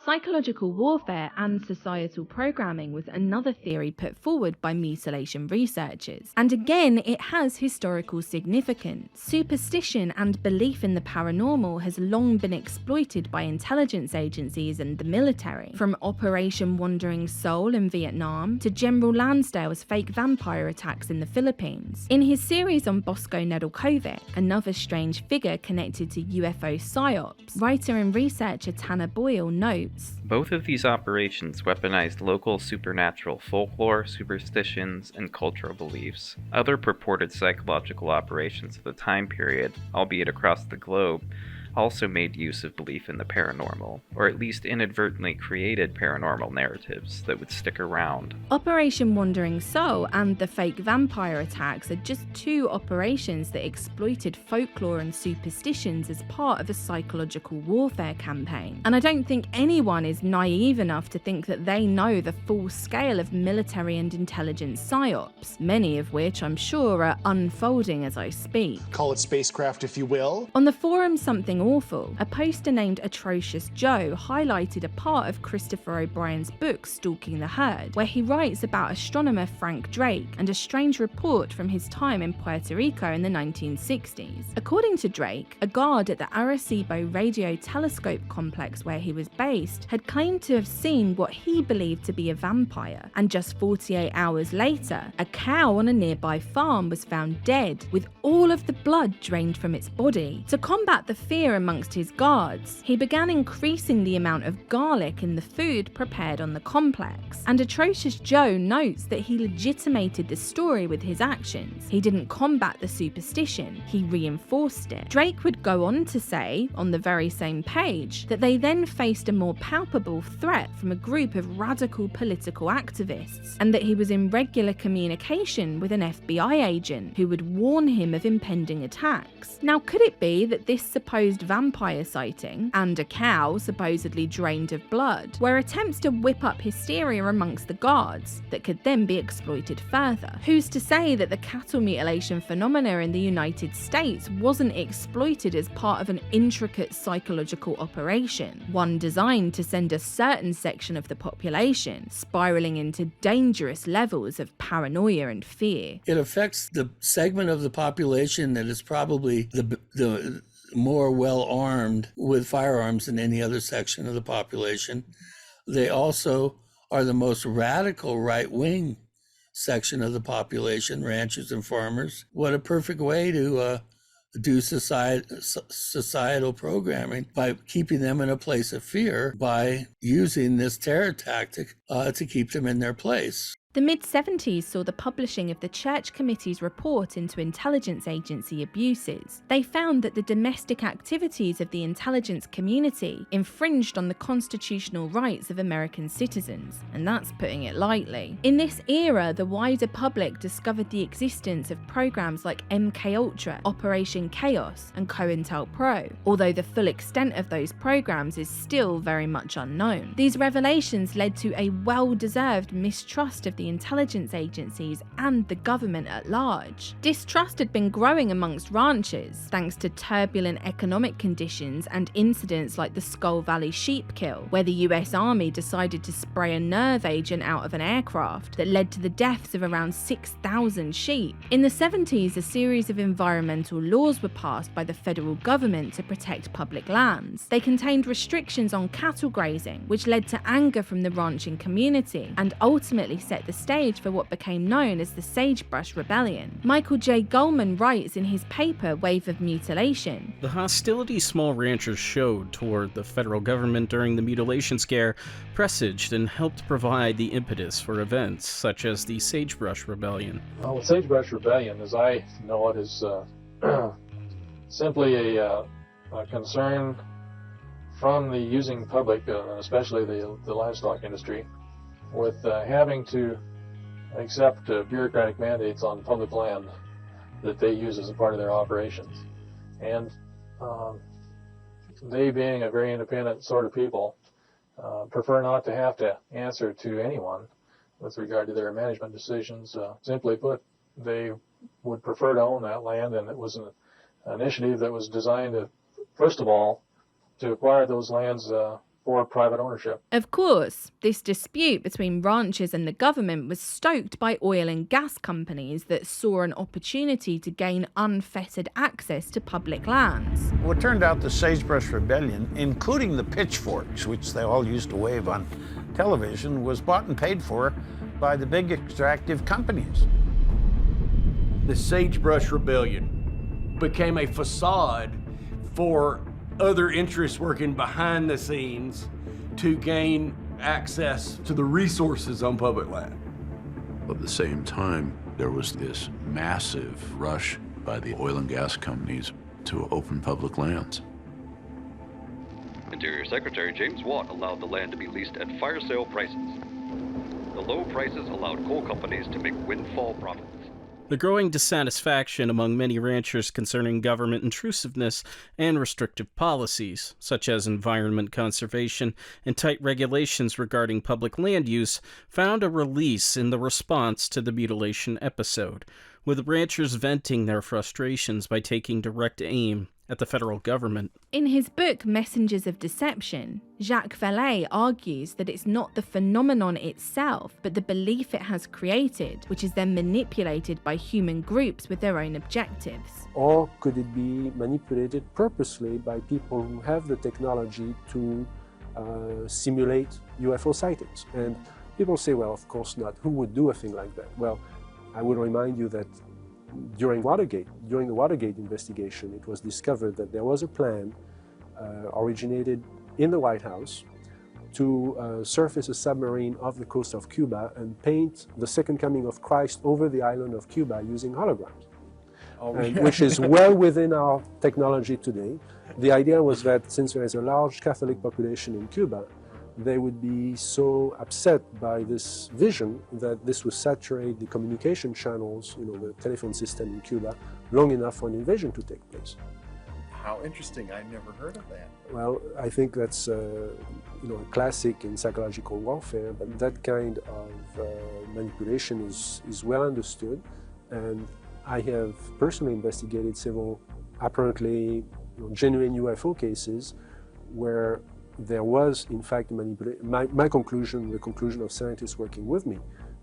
Psychological warfare and societal programming was another theory put forward by mutilation researchers, and again it has historical significance. Superstition and belief in the paranormal has long been exploited by intelligence agencies and the military, from Operation Wandering Soul in Vietnam to General Lansdale's fake vampire attacks in the Philippines. In his series on Bosko Nedeljkovic, another strange figure connected to UFO PSYOPs, writer and researcher Tanner Boyle notes, both of these operations weaponized local supernatural folklore, superstitions, and cultural beliefs. Other purported psychological operations of the time period, albeit across the globe, also made use of belief in the paranormal, or at least inadvertently created paranormal narratives that would stick around. Operation Wandering Soul and the fake vampire attacks are just two operations that exploited folklore and superstitions as part of a psychological warfare campaign. And I don't think anyone is naive enough to think that they know the full scale of military and intelligence psyops, many of which I'm sure are unfolding as I speak. Call it spacecraft if you will. On the forum Something Awful, a poster named Atrocious Joe highlighted a part of Christopher O'Brien's book Stalking the Herd, where he writes about astronomer Frank Drake and a strange report from his time in Puerto Rico in the 1960s. According to Drake, a guard at the Arecibo Radio Telescope complex where he was based had claimed to have seen what he believed to be a vampire, and just 48 hours later, a cow on a nearby farm was found dead, with all of the blood drained from its body. To combat the fear amongst his guards, he began increasing the amount of garlic in the food prepared on the complex, and Atrocious Joe notes that he legitimated the story with his actions. He didn't combat the superstition, he reinforced it. Drake would go on to say, on the very same page, that they then faced a more palpable threat from a group of radical political activists, and that he was in regular communication with an FBI agent who would warn him of impending attacks. Now, could it be that this supposed vampire sighting, and a cow supposedly drained of blood, were attempts to whip up hysteria amongst the guards that could then be exploited further? Who's to say that the cattle mutilation phenomena in the United States wasn't exploited as part of an intricate psychological operation, one designed to send a certain section of the population spiraling into dangerous levels of paranoia and fear? It affects the segment of the population that is probably the more well-armed with firearms than any other section of the population. They also are the most radical right-wing section of the population, ranchers and farmers. What a perfect way to do societal programming, by keeping them in a place of fear, by using this terror tactic to keep them in their place. The mid-70s saw the publishing of the Church Committee's report into intelligence agency abuses. They found that the domestic activities of the intelligence community infringed on the constitutional rights of American citizens, and that's putting it lightly. In this era, the wider public discovered the existence of programs like MKUltra, Operation Chaos, and COINTELPRO, although the full extent of those programs is still very much unknown. These revelations led to a well-deserved mistrust of the intelligence agencies and the government at large. Distrust had been growing amongst ranchers, thanks to turbulent economic conditions and incidents like the Skull Valley sheep kill, where the US Army decided to spray a nerve agent out of an aircraft that led to the deaths of around 6,000 sheep. In the 70s, a series of environmental laws were passed by the federal government to protect public lands. They contained restrictions on cattle grazing, which led to anger from the ranching community and ultimately set the stage for what became known as the Sagebrush Rebellion. Michael J. Goldman writes in his paper Wave of Mutilation, "The hostility small ranchers showed toward the federal government during the mutilation scare presaged and helped provide the impetus for events such as the Sagebrush Rebellion." Well, the Sagebrush Rebellion, as I know it, is simply a concern from the using public, especially the livestock industry, with having to accept bureaucratic mandates on public land that they use as a part of their operations. And they, being a very independent sort of people, prefer not to have to answer to anyone with regard to their management decisions. Simply put, they would prefer to own that land, and it was an initiative that was designed to, first of all, to acquire those lands for private ownership. Of course, this dispute between ranchers and the government was stoked by oil and gas companies that saw an opportunity to gain unfettered access to public lands. Well, it turned out the Sagebrush Rebellion, including the pitchforks, which they all used to wave on television, was bought and paid for by the big extractive companies. The Sagebrush Rebellion became a facade for other interests working behind the scenes to gain access to the resources on public land. At the same time, there was this massive rush by the oil and gas companies to open public lands. Interior Secretary James Watt allowed the land to be leased at fire sale prices. The low prices allowed coal companies to make windfall profits. The growing dissatisfaction among many ranchers concerning government intrusiveness and restrictive policies, such as environment conservation and tight regulations regarding public land use, found a release in the response to the mutilation episode, with ranchers venting their frustrations by taking direct aim at the federal government. In his book Messengers of Deception, Jacques Vallée argues that it's not the phenomenon itself, but the belief it has created, which is then manipulated by human groups with their own objectives. Or could it be manipulated purposely by people who have the technology to simulate UFO sightings? And people say, well, of course not. Who would do a thing like that? Well, I would remind you that during the Watergate investigation, it was discovered that there was a plan originated in the White House to surface a submarine off the coast of Cuba and paint the second coming of Christ over the island of Cuba using holograms, which is well within our technology today. The idea was that since there is a large Catholic population in Cuba, they would be so upset by this vision that this would saturate the communication channels, the telephone system in Cuba, long enough for an invasion to take place. How interesting, I've never heard of that. Well, I think that's a classic in psychological warfare, but that kind of manipulation is well understood, and I have personally investigated several apparently genuine UFO cases where there was, in fact, manipulation. My conclusion, the conclusion of scientists working with me,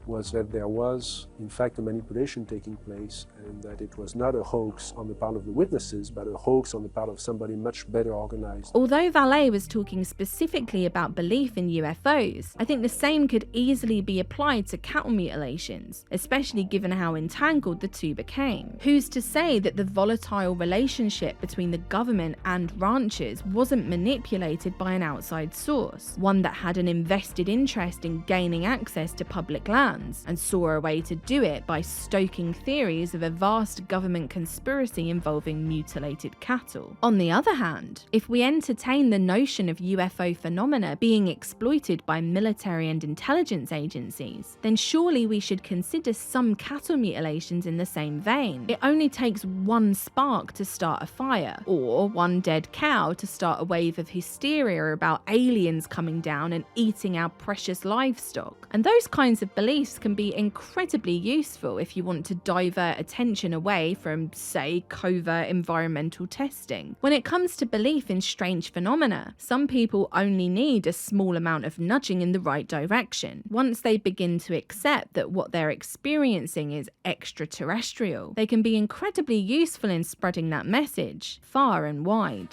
was that there was, in fact, a manipulation taking place, and that it was not a hoax on the part of the witnesses, but a hoax on the part of somebody much better organized. Although Vallée was talking specifically about belief in UFOs, I think the same could easily be applied to cattle mutilations, especially given how entangled the two became. Who's to say that the volatile relationship between the government and ranchers wasn't manipulated by an outside source, one that had an invested interest in gaining access to public land, and saw a way to do it by stoking theories of a vast government conspiracy involving mutilated cattle. On the other hand, if we entertain the notion of UFO phenomena being exploited by military and intelligence agencies, then surely we should consider some cattle mutilations in the same vein. It only takes one spark to start a fire, or one dead cow to start a wave of hysteria about aliens coming down and eating our precious livestock. And those kinds of beliefs can be incredibly useful if you want to divert attention away from, say, covert environmental testing. When it comes to belief in strange phenomena, some people only need a small amount of nudging in the right direction. Once they begin to accept that what they're experiencing is extraterrestrial, they can be incredibly useful in spreading that message far and wide.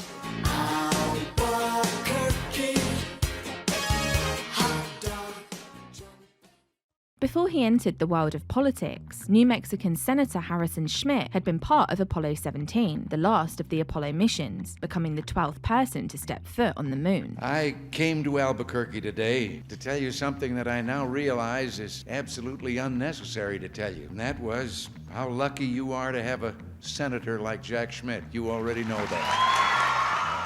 Before he entered the world of politics, New Mexican Senator Harrison Schmitt had been part of Apollo 17, the last of the Apollo missions, becoming the 12th person to step foot on the moon. I came to Albuquerque today to tell you something that I now realize is absolutely unnecessary to tell you, and that was how lucky you are to have a senator like Jack Schmitt. You already know that.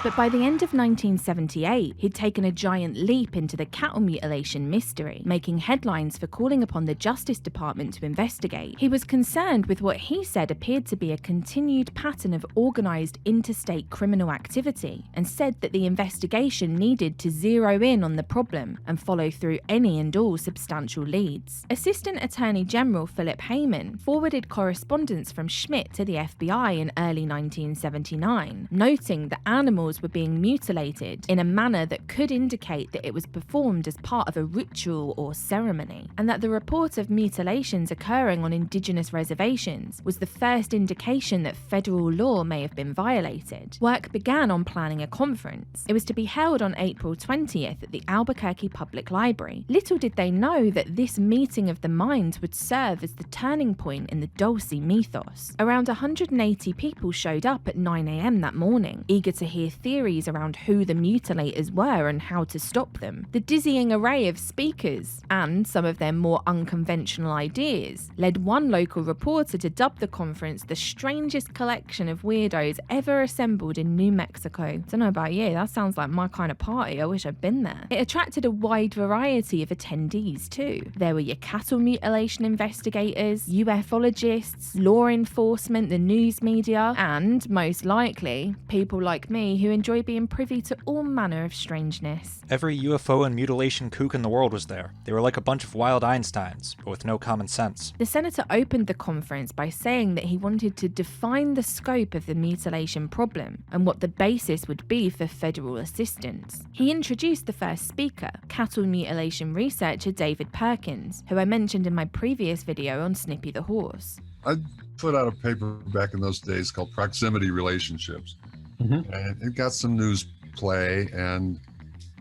But by the end of 1978, he'd taken a giant leap into the cattle mutilation mystery, making headlines for calling upon the Justice Department to investigate. He was concerned with what he said appeared to be a continued pattern of organized interstate criminal activity, and said that the investigation needed to zero in on the problem and follow through any and all substantial leads. Assistant Attorney General Philip Heyman forwarded correspondence from Schmitt to the FBI in early 1979, noting that animals animals were being mutilated in a manner that could indicate that it was performed as part of a ritual or ceremony, and that the report of mutilations occurring on indigenous reservations was the first indication that federal law may have been violated. Work began on planning a conference. It was to be held on April 20th at the Albuquerque Public Library. Little did they know that this meeting of the minds would serve as the turning point in the Dulce mythos. Around 180 people showed up at 9 a.m. that morning, eager to hear theories around who the mutilators were and how to stop them. The dizzying array of speakers, and some of their more unconventional ideas, led one local reporter to dub the conference the strangest collection of weirdos ever assembled in New Mexico. Don't know about you, that sounds like my kind of party. I wish I'd been there. It attracted a wide variety of attendees too. There were your cattle mutilation investigators, ufologists, law enforcement, the news media, and, most likely, people like me who enjoy being privy to all manner of strangeness. Every UFO and mutilation kook in the world was there. They were like a bunch of wild Einsteins, but with no common sense. The senator opened the conference by saying that he wanted to define the scope of the mutilation problem and what the basis would be for federal assistance. He introduced the first speaker, cattle mutilation researcher David Perkins, who I mentioned in my previous video on Snippy the Horse. I put out a paper back in those days called Proximity Relationships. And it got some news play, and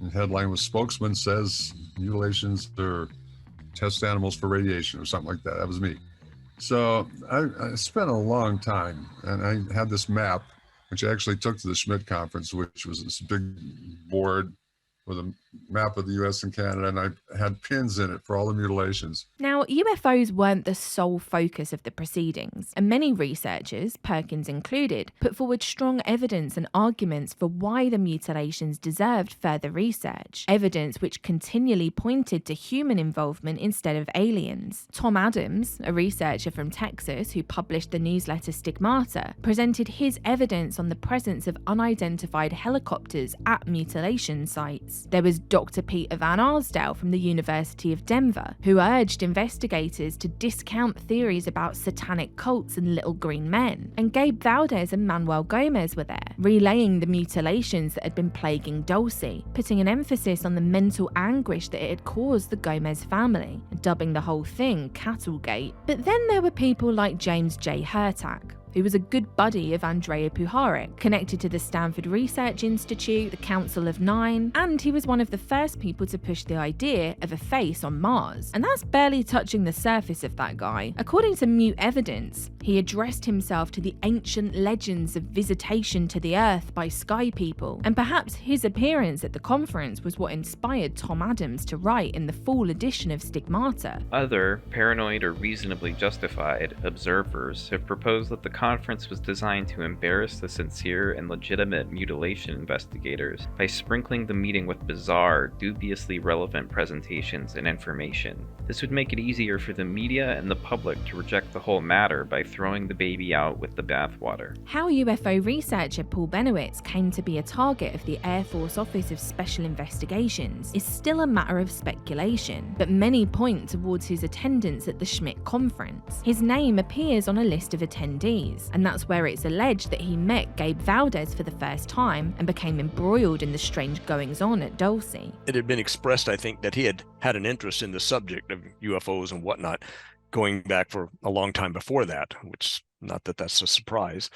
the headline was "Spokesman Says Mutilations are Test Animals for Radiation," or something like that. That was me. So I spent a long time, and I had this map, which I actually took to the Schmidt conference, which was this big board with a map of the US and Canada, and I had pins in it for all the mutilations. Now, UFOs weren't the sole focus of the proceedings, and many researchers, Perkins included, put forward strong evidence and arguments for why the mutilations deserved further research, evidence which continually pointed to human involvement instead of aliens. Tom Adams, a researcher from Texas who published the newsletter Stigmata, presented his evidence on the presence of unidentified helicopters at mutilation sites. There was Dr. Peter Van Arsdale from the University of Denver, who urged investigators to discount theories about satanic cults and little green men. And Gabe Valdez and Manuel Gomez were there, relaying the mutilations that had been plaguing Dulce, putting an emphasis on the mental anguish that it had caused the Gomez family, dubbing the whole thing Cattlegate. But then there were people like James J. Hurtak, who was a good buddy of Andrea Puharich, connected to the Stanford Research Institute, the Council of Nine, and he was one of the first people to push the idea of a face on Mars. And that's barely touching the surface of that guy. According to Mute Evidence, he addressed himself to the ancient legends of visitation to the Earth by sky people, and perhaps his appearance at the conference was what inspired Tom Adams to write in the fall edition of Stigmata. Other, paranoid or reasonably justified, observers have proposed that the conference was designed to embarrass the sincere and legitimate mutilation investigators by sprinkling the meeting with bizarre, dubiously relevant presentations and information. This would make it easier for the media and the public to reject the whole matter by throwing the baby out with the bathwater. How UFO researcher Paul Bennewitz came to be a target of the Air Force Office of Special Investigations is still a matter of speculation, but many point towards his attendance at the Schmidt conference. His name appears on a list of attendees, and that's where it's alleged that he met Gabe Valdez for the first time and became embroiled in the strange goings-on at Dulce. It had been expressed, I think, that he had had an interest in the subject of UFOs and whatnot going back for a long time before that, which, not that that's a surprise,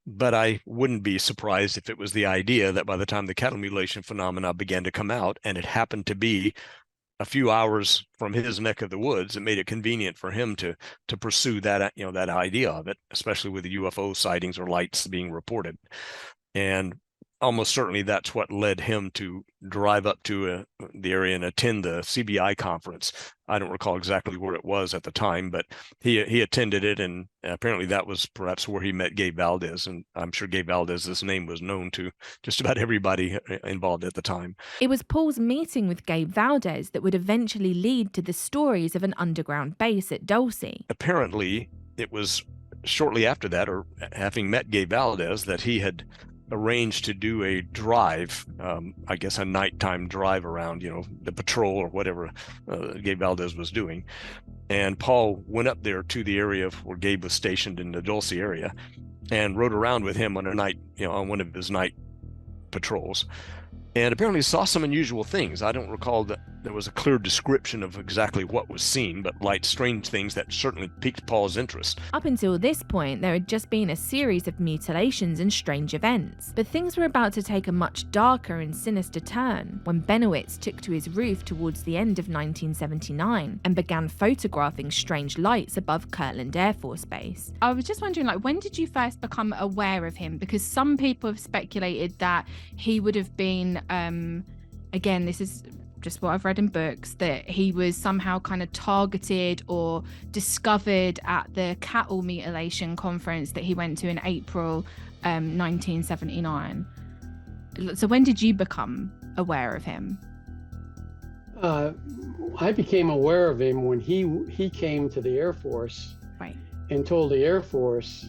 but I wouldn't be surprised if it was the idea that by the time the cattle mutilation phenomena began to come out, and it happened to be a few hours from his neck of the woods, it made it convenient for him to pursue that, that idea of it, especially with the UFO sightings or lights being reported. And almost certainly that's what led him to drive up to the area and attend the CBI conference. I don't recall exactly where it was at the time, but he attended it, and apparently that was perhaps where he met Gabe Valdez, and I'm sure Gabe Valdez's name was known to just about everybody involved at the time. It was Paul's meeting with Gabe Valdez that would eventually lead to the stories of an underground base at Dulce. Apparently, it was shortly after that, or having met Gabe Valdez, that he had arranged to do a drive, I guess a nighttime drive around, the patrol or whatever Gabe Valdez was doing. And Paul went up there to the area where Gabe was stationed in the Dulce area and rode around with him on a night, on one of his night patrols, and apparently saw some unusual things. I don't recall that there was a clear description of exactly what was seen, but light, strange things that certainly piqued Paul's interest. Up until this point, there had just been a series of mutilations and strange events, but things were about to take a much darker and sinister turn when Bennewitz took to his roof towards the end of 1979 and began photographing strange lights above Kirtland Air Force Base. I was just wondering, like, when did you first become aware of him? Because some people have speculated that he would have been, again, this is just what I've read in books, that he was somehow kind of targeted or discovered at the cattle mutilation conference that he went to in April 1979. So when did you become aware of him? I became aware of him when he came to the Air Force, right, and told the Air Force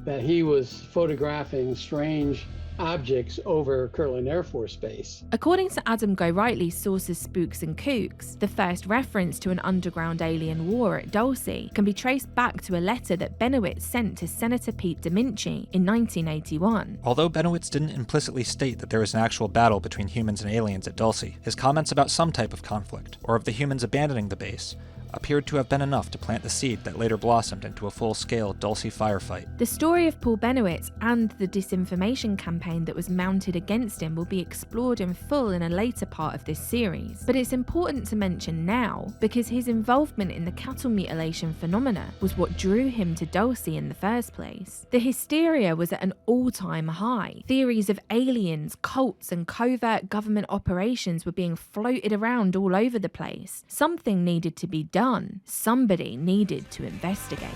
that he was photographing strange objects over Kirtland Air Force Base. According to Adam Gorightly's sources Spooks and Kooks, the first reference to an underground alien war at Dulce can be traced back to a letter that Bennewitz sent to Senator Pete Domenici in 1981. Although Bennewitz didn't implicitly state that there was an actual battle between humans and aliens at Dulce, his comments about some type of conflict, or of the humans abandoning the base, appeared to have been enough to plant the seed that later blossomed into a full-scale Dulce firefight. The story of Paul Bennewitz and the disinformation campaign that was mounted against him will be explored in full in a later part of this series, but it's important to mention now because his involvement in the cattle mutilation phenomena was what drew him to Dulce in the first place. The hysteria was at an all-time high. Theories of aliens, cults, and covert government operations were being floated around all over the place. Something needed to be done. Somebody needed to investigate.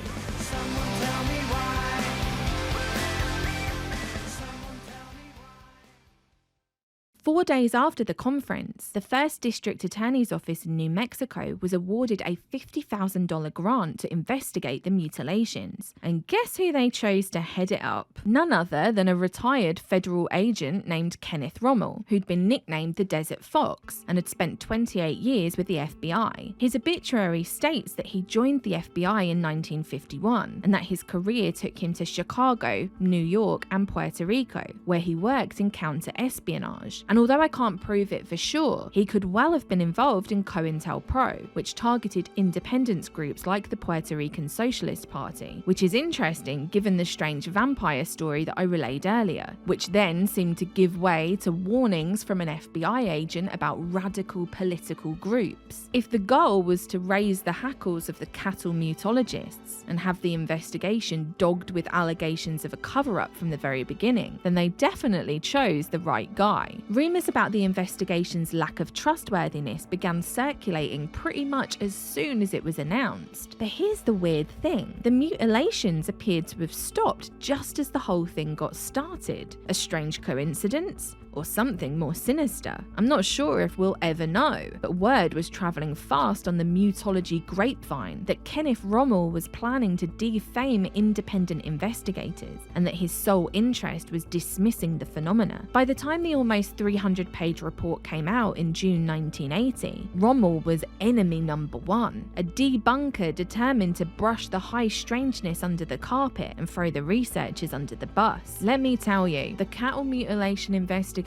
4 days after the conference, the 1st District Attorney's Office in New Mexico was awarded a $50,000 grant to investigate the mutilations. And guess who they chose to head it up? None other than a retired federal agent named Kenneth Rommel, who'd been nicknamed the Desert Fox and had spent 28 years with the FBI. His obituary states that he joined the FBI in 1951 and that his career took him to Chicago, New York, and Puerto Rico, where he worked in counter-espionage. And although I can't prove it for sure, he could well have been involved in COINTELPRO, which targeted independence groups like the Puerto Rican Socialist Party, which is interesting given the strange vampire story that I relayed earlier, which then seemed to give way to warnings from an FBI agent about radical political groups. If the goal was to raise the hackles of the cattle mutologists and have the investigation dogged with allegations of a cover-up from the very beginning, then they definitely chose the right guy. Rumours about the investigation's lack of trustworthiness began circulating pretty much as soon as it was announced. But here's the weird thing. The mutilations appeared to have stopped just as the whole thing got started. A strange coincidence? Or something more sinister? I'm not sure if we'll ever know, but word was travelling fast on the mutology grapevine that Kenneth Rommel was planning to defame independent investigators and that his sole interest was dismissing the phenomena. By the time the almost 300-page report came out in June 1980, Rommel was enemy number one, a debunker determined to brush the high strangeness under the carpet and throw the researchers under the bus. Let me tell you, the cattle mutilation investigators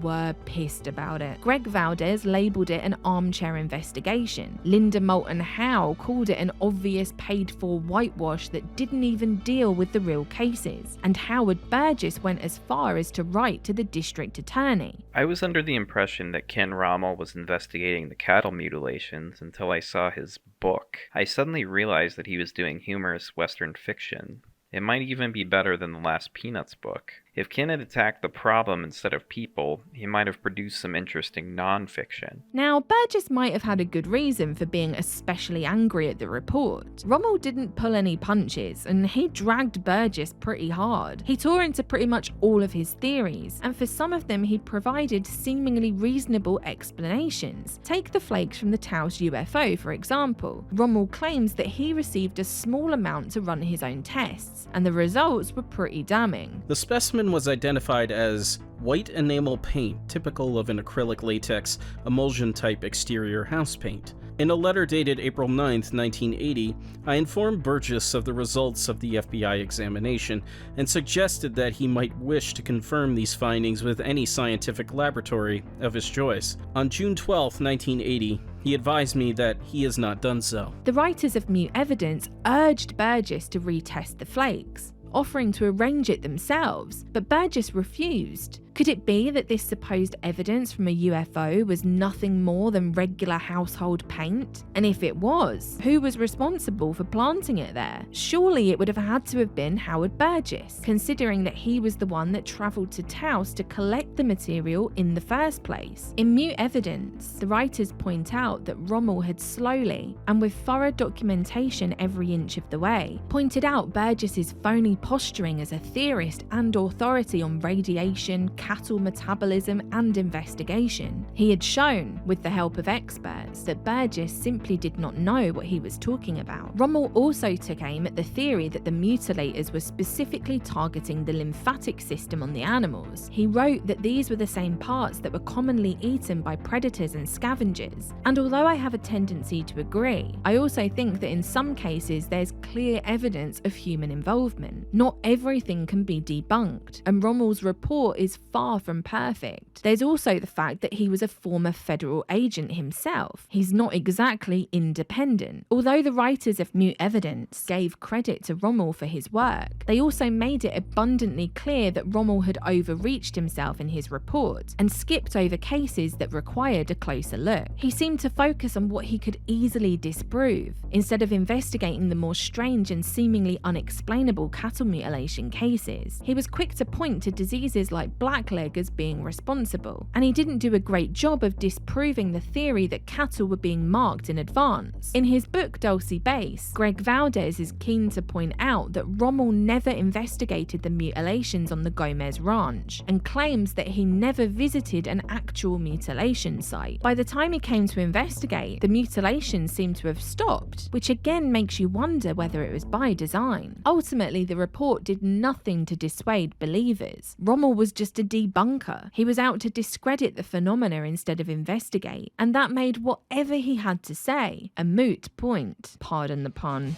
were pissed about it. Greg VALDEZ labelled it an armchair investigation. Linda Moulton Howe called it an obvious paid-for whitewash that didn't even deal with the real cases. And Howard Burgess went as far as to write to the district attorney. I was under the impression that Ken Rommel was investigating the cattle mutilations until I saw his book. I suddenly realized that he was doing humorous Western fiction. It might even be better than the last Peanuts book. If Ken had attacked the problem instead of people, he might have produced some interesting non-fiction. Now, Burgess might have had a good reason for being especially angry at the report. Rommel didn't pull any punches, and he dragged Burgess pretty hard. He tore into pretty much all of his theories, and for some of them he provided seemingly reasonable explanations. Take the flakes from the TAOS UFO, for example. Rommel claims that he received a small amount to run his own tests, and the results were pretty damning. The specimen was identified as white enamel paint, typical of an acrylic latex emulsion type exterior house paint. In a letter dated April 9, 1980, I informed Burgess of the results of the FBI examination and suggested that he might wish to confirm these findings with any scientific laboratory of his choice. On June 12, 1980, he advised me that he has not done so. The writers of Mute Evidence urged Burgess to retest the flakes, offering to arrange it themselves, but Burgess refused. Could it be that this supposed evidence from a UFO was nothing more than regular household paint? And if it was, who was responsible for planting it there? Surely it would have had to have been Howard Burgess, considering that he was the one that travelled to TAOS to collect the material in the first place. In Mute Evidence, the writers point out that Rommel had slowly, and with thorough documentation every inch of the way, pointed out Burgess's phony posturing as a theorist and authority on radiation, cattle metabolism and investigation. He had shown, with the help of experts, that Burgess simply did not know what he was talking about. Rommel also took aim at the theory that the mutilators were specifically targeting the lymphatic system on the animals. He wrote that these were the same parts that were commonly eaten by predators and scavengers. And although I have a tendency to agree, I also think that in some cases there's clear evidence of human involvement. Not everything can be debunked, and Rommel's report is far from perfect. There's also the fact that he was a former federal agent himself. He's not exactly independent. Although the writers of Mute Evidence gave credit to Rommel for his work, they also made it abundantly clear that Rommel had overreached himself in his report and skipped over cases that required a closer look. He seemed to focus on what he could easily disprove, instead of investigating the more strange and seemingly unexplainable cattle mutilation cases. He was quick to point to diseases like blackleg as being responsible, and he didn't do a great job of disproving the theory that cattle were being marked in advance. In his book Dulce Base, Greg VALDEZ is keen to point out that Rommel never investigated the mutilations on the Gomez ranch, and claims that he never visited an actual mutilation site. By the time he came to investigate, the mutilations seemed to have stopped, which again makes you wonder whether it was by design. Ultimately, the report did nothing to dissuade believers. Rommel was just a debunker. He was out to discredit the phenomena instead of investigate, and that made whatever he had to say a moot point. Pardon the pun.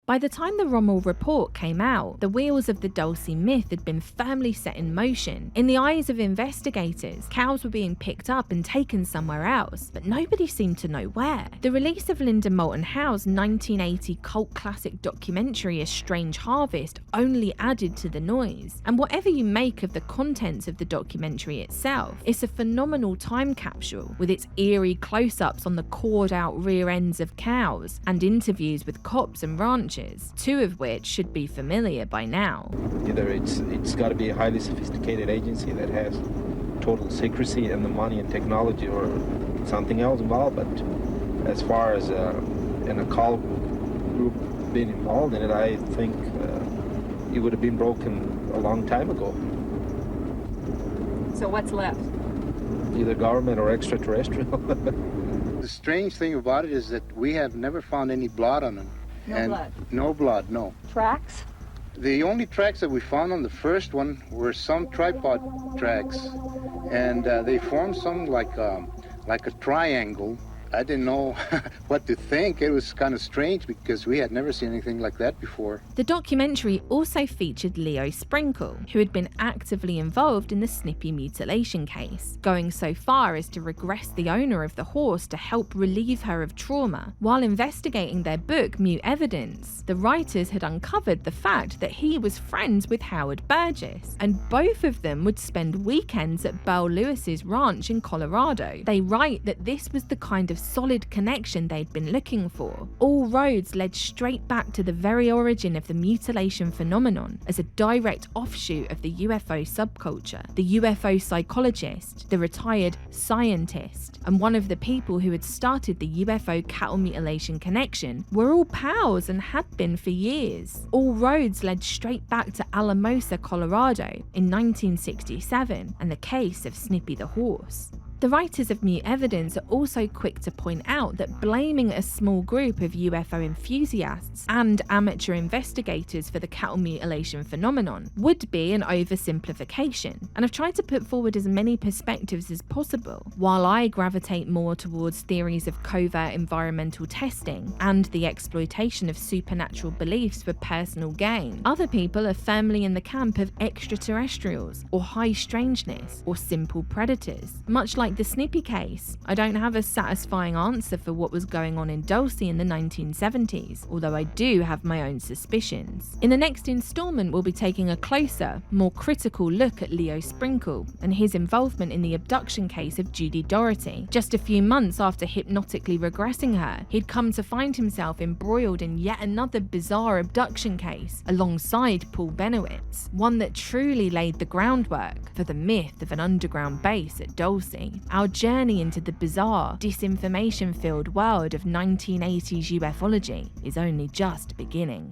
By the time the Rommel report came out, the wheels of the Dulce myth had been firmly set in motion. In the eyes of investigators, cows were being picked up and taken somewhere else, but nobody seemed to know where. The release of Linda Moulton Howe's 1980 cult classic documentary A Strange Harvest only added to the noise. And whatever you make of the contents of the documentary itself, it's a phenomenal time capsule with its eerie close-ups on the cored out rear ends of cows and interviews with cops and ranchers, two of which should be familiar by now. Either it's got to be a highly sophisticated agency that has total secrecy and the money and technology, or something else involved. But as far as an occult group being involved in it, I think it would have been broken a long time ago. So what's left? Either government or extraterrestrial. The strange thing about it is that we have never found any blood on them. No blood? No blood, no. Tracks? The only tracks that we found on the first one were some tripod tracks, and they formed some like a triangle. I didn't know what to think. It was kind of strange because we had never seen anything like that before. The documentary also featured Leo Sprinkle, who had been actively involved in the Snippy mutilation case, going so far as to regress the owner of the horse to help relieve her of trauma. While investigating their book Mute Evidence, the writers had uncovered the fact that he was friends with Howard Burgess, and both of them would spend weekends at Burl Lewis's ranch in Colorado. They write that this was the kind of solid connection they'd been looking for. All roads led straight back to the very origin of the mutilation phenomenon as a direct offshoot of the UFO subculture. The UFO psychologist, the retired scientist, and one of the people who had started the UFO cattle mutilation connection were all pals and had been for years. All roads led straight back to Alamosa, Colorado in 1967 and the case of Snippy the horse. The writers of Mute Evidence are also quick to point out that blaming a small group of UFO enthusiasts and amateur investigators for the cattle mutilation phenomenon would be an oversimplification, and I've tried to put forward as many perspectives as possible. While I gravitate more towards theories of covert environmental testing and the exploitation of supernatural beliefs for personal gain, other people are firmly in the camp of extraterrestrials, or high strangeness, or simple predators. Much like the Snippy case, I don't have a satisfying answer for what was going on in Dulce in the 1970s, although I do have my own suspicions. In the next installment, we'll be taking a closer, more critical look at Leo Sprinkle and his involvement in the abduction case of Judy Doherty. Just a few months after hypnotically regressing her, he'd come to find himself embroiled in yet another bizarre abduction case alongside Paul Bennewitz, one that truly laid the groundwork for the myth of an underground base at Dulce. Our journey into the bizarre, disinformation-filled world of 1980s ufology is only just beginning.